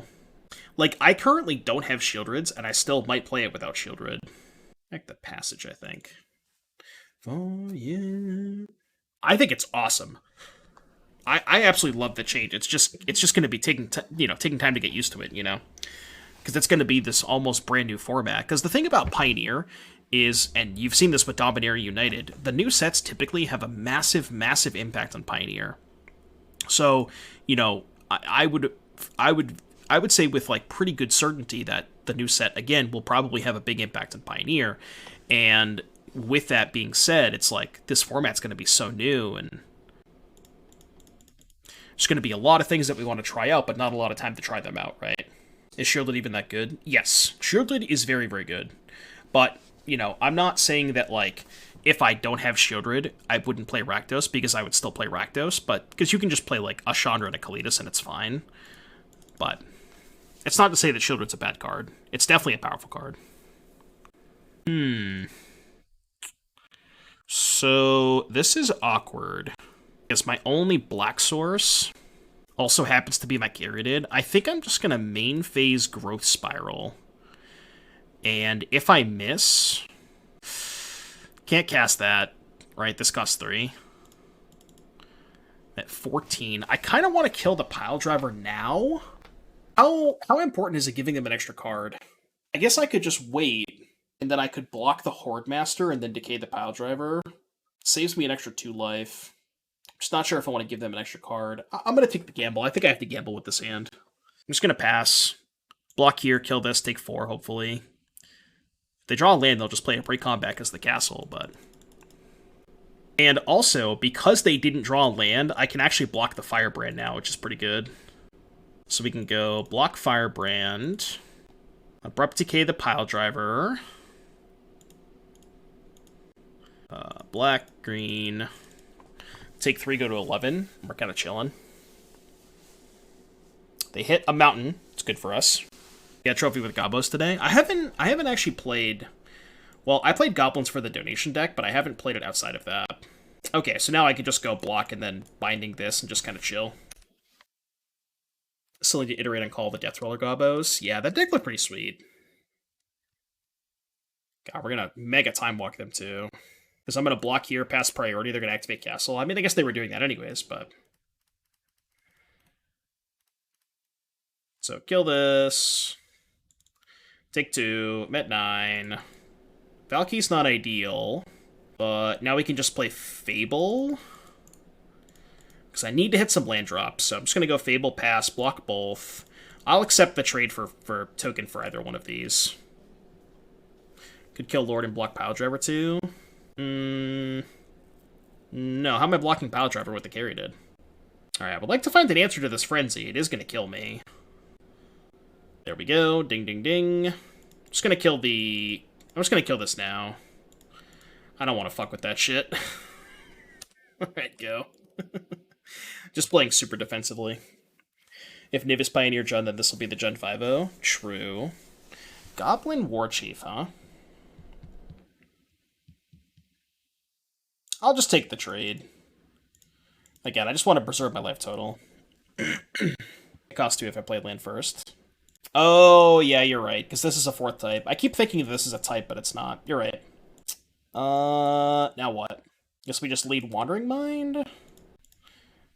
Speaker 1: Like, I currently don't have Shieldreds, and I still might play it without Shieldred. Like the Passage, I think. Oh, yeah. I think it's awesome. I absolutely love the change. It's just going to be taking time to get used to it, you know? Because it's going to be this almost brand new format. Because the thing about Pioneer is, and you've seen this with Dominaria United, the new sets typically have a massive, massive impact on Pioneer. So, you know, I would say with like pretty good certainty that the new set again will probably have a big impact on Pioneer. And with that being said, it's like this format's going to be so new and there's going to be a lot of things that we want to try out, but not a lot of time to try them out, right? Is Shielded even that good? Yes, Shielded is very, very good. But, you know, I'm not saying that, like, if I don't have Shieldred, I wouldn't play Rakdos, because I would still play Rakdos, but, because you can just play, like, a Chandra and a Kalitas, and it's fine. But, it's not to say that Shieldred's a bad card. It's definitely a powerful card. So, this is awkward. Because my only black source also happens to be my Gyarados. I think I'm just going to main phase Growth Spiral. And if I miss... Can't cast that, right? This costs 3. At 14. I kind of want to kill the Pile Driver now. How important is it giving them an extra card? I guess I could just wait, and then I could block the Horde Master and then decay the Pile Driver. Saves me an extra 2 life. Just not sure if I want to give them an extra card. I'm going to take the gamble. I think I have to gamble with this hand. I'm just going to pass. Block here, kill this, take 4, hopefully. If they draw a land, they'll just play a pre-combat as the castle, but... And also, because they didn't draw a land, I can actually block the Firebrand now, which is pretty good. So we can go block Firebrand, Abrupt Decay the Pile Driver, black, green, take 3, go to 11. We're kind of chilling. They hit a mountain. It's good for us. Got a trophy with Gobos today. I haven't actually played... Well, I played Goblins for the donation deck, but I haven't played it outside of that. Okay, so now I can just go block and then binding this and just kind of chill. Still need to iterate on Call the Death Roller Gobos. Yeah, that deck looked pretty sweet. God, we're going to mega time walk them too. Because I'm going to block here, pass priority, they're going to activate Castle. I mean, I guess they were doing that anyways, but... So, kill this. Take 2, Met 9. Valky's not ideal, but now we can just play Fable. Because I need to hit some land drops, so I'm just going to go Fable, pass, block both. I'll accept the trade for token for either one of these. Could kill Lord and block Pile Driver too. No, how am I blocking Pile Driver with the carry did? Alright, I would like to find an answer to this Frenzy. It is going to kill me. There we go. Ding, ding, ding. I'm just going to kill the... I'm just going to kill this now. I don't want to fuck with that shit. Alright, go. Just playing super defensively. If Niv is Pioneer Jund, then this will be the Jund 5-0. True. Goblin Warchief, huh? I'll just take the trade. Again, I just want to preserve my life total. It costs 2 if I play land first. Oh, yeah, you're right, because this is a 4th type. I keep thinking this is a type, but it's not. You're right. Now what? Guess we just lead Wandering Mind?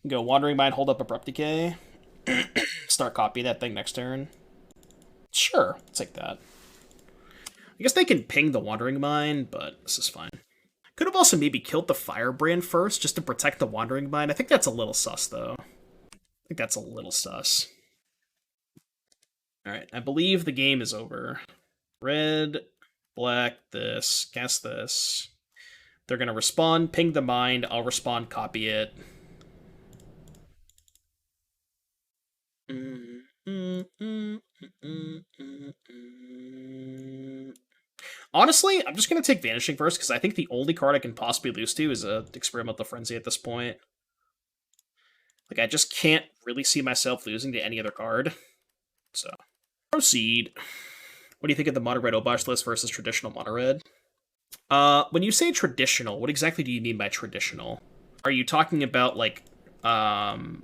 Speaker 1: Go Wandering Mind, hold up Abrupt Decay. Start copy that thing next turn. Sure, I'll take that. I guess they can ping the Wandering Mind, but this is fine. Could have also maybe killed the Firebrand first, just to protect the Wandering Mind. I think that's a little sus, though. I think that's a little sus. Alright, I believe the game is over. Red, black, this, cast this. They're going to respond, ping the mind, I'll respond, copy it. Honestly, I'm just going to take Vanishing Verse, because I think the only card I can possibly lose to is a Experimental Frenzy at this point. Like, I just can't really see myself losing to any other card. So, proceed. What do you think of the Mono Red Obosh list versus traditional Mono Red? When you say traditional, what exactly do you mean by traditional? Are you talking about, like Mono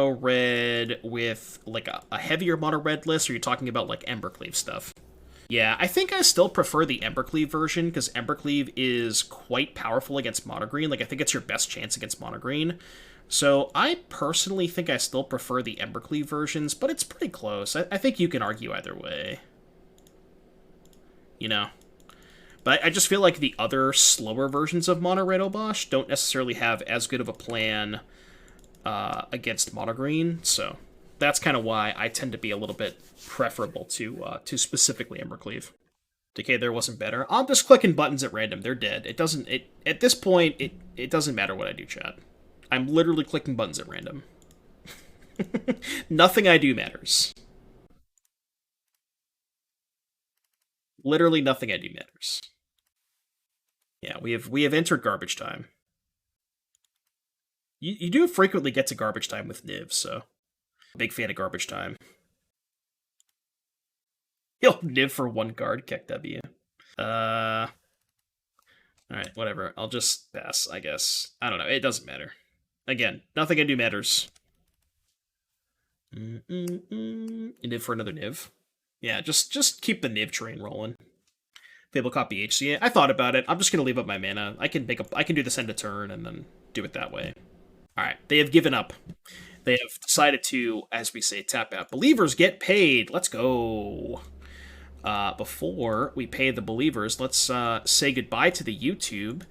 Speaker 1: Red with, like, a heavier Mono Red list, or are you talking about, like, Embercleave stuff? Yeah, I think I still prefer the Embercleave version, because Embercleave is quite powerful against Mono Green. Like, I think it's your best chance against Mono Green. So, I personally think I still prefer the Embercleave versions, but it's pretty close. I think you can argue either way. You know? But I just feel like the other slower versions of Mono Red Obosh don't necessarily have as good of a plan against Mono Green, so that's kind of why I tend to be a little bit preferable to specifically Embercleave. Decay there wasn't better. I'm just clicking buttons at random. They're dead. It doesn't. At this point, it doesn't matter what I do, chat. I'm literally clicking buttons at random. Nothing I do matters. Literally nothing I do matters. Yeah, we have entered garbage time. You do frequently get to garbage time with Niv, so big fan of garbage time. Yo, Niv for 1 card, Keck W. Alright, whatever. I'll just pass, I guess. I don't know, it doesn't matter. Again, nothing I do matters. Niv for another Niv. Yeah, just keep the Niv train rolling. Fabled copy HC. I thought about it. I'm just gonna leave up my mana. I can do this end of turn and then do it that way. Alright, they have given up. They have decided to, as we say, tap out. Believers get paid. Let's go. Before we pay the believers, let's say goodbye to the YouTube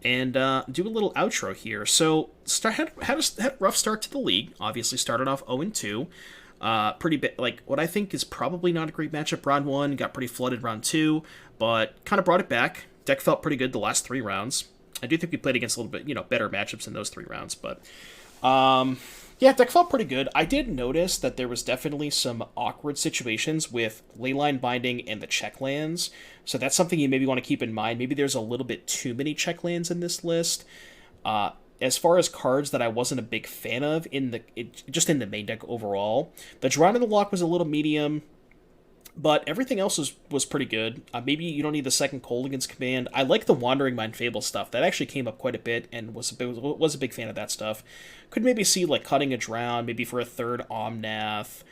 Speaker 1: and do a little outro here. So, had a rough start to the league. Obviously, started off 0-2. Pretty bit, like, what I think is probably not a great matchup round 1. Got pretty flooded round 2, but kind of brought it back. Deck felt pretty good the last 3 rounds. I do think we played against a little bit, better matchups in those 3 rounds, but yeah, deck felt pretty good. I did notice that there was definitely some awkward situations with Leyline Binding and the check lands, so that's something you maybe want to keep in mind. Maybe there's a little bit too many check lands in this list. As far as cards that I wasn't a big fan of just in the main deck overall, the Drowned in the Loch was a little medium, but everything else was pretty good. Maybe you don't need the second Kolaghan's command. I like the Wandering Mind Fable stuff. That actually came up quite a bit and was a big fan of that stuff. Could maybe see, like, cutting a Drown, maybe for a 3rd Omnath,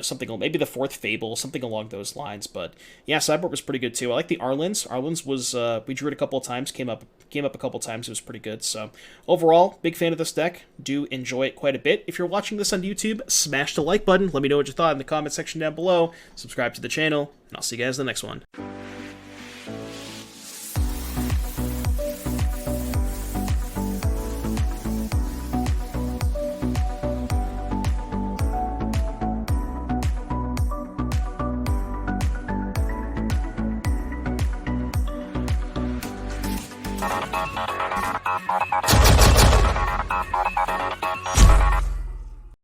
Speaker 1: something, maybe the 4th Fable, something along those lines. But yeah, Sideboard was pretty good too. I like the Arlen's. Arlen's was, we drew it a couple of times, came up a couple of times. It was pretty good. So overall, big fan of this deck. Do enjoy it quite a bit. If you're watching this on YouTube, smash the like button. Let me know what you thought in the comment section down below. Subscribe to the channel, and I'll see you guys in the next one.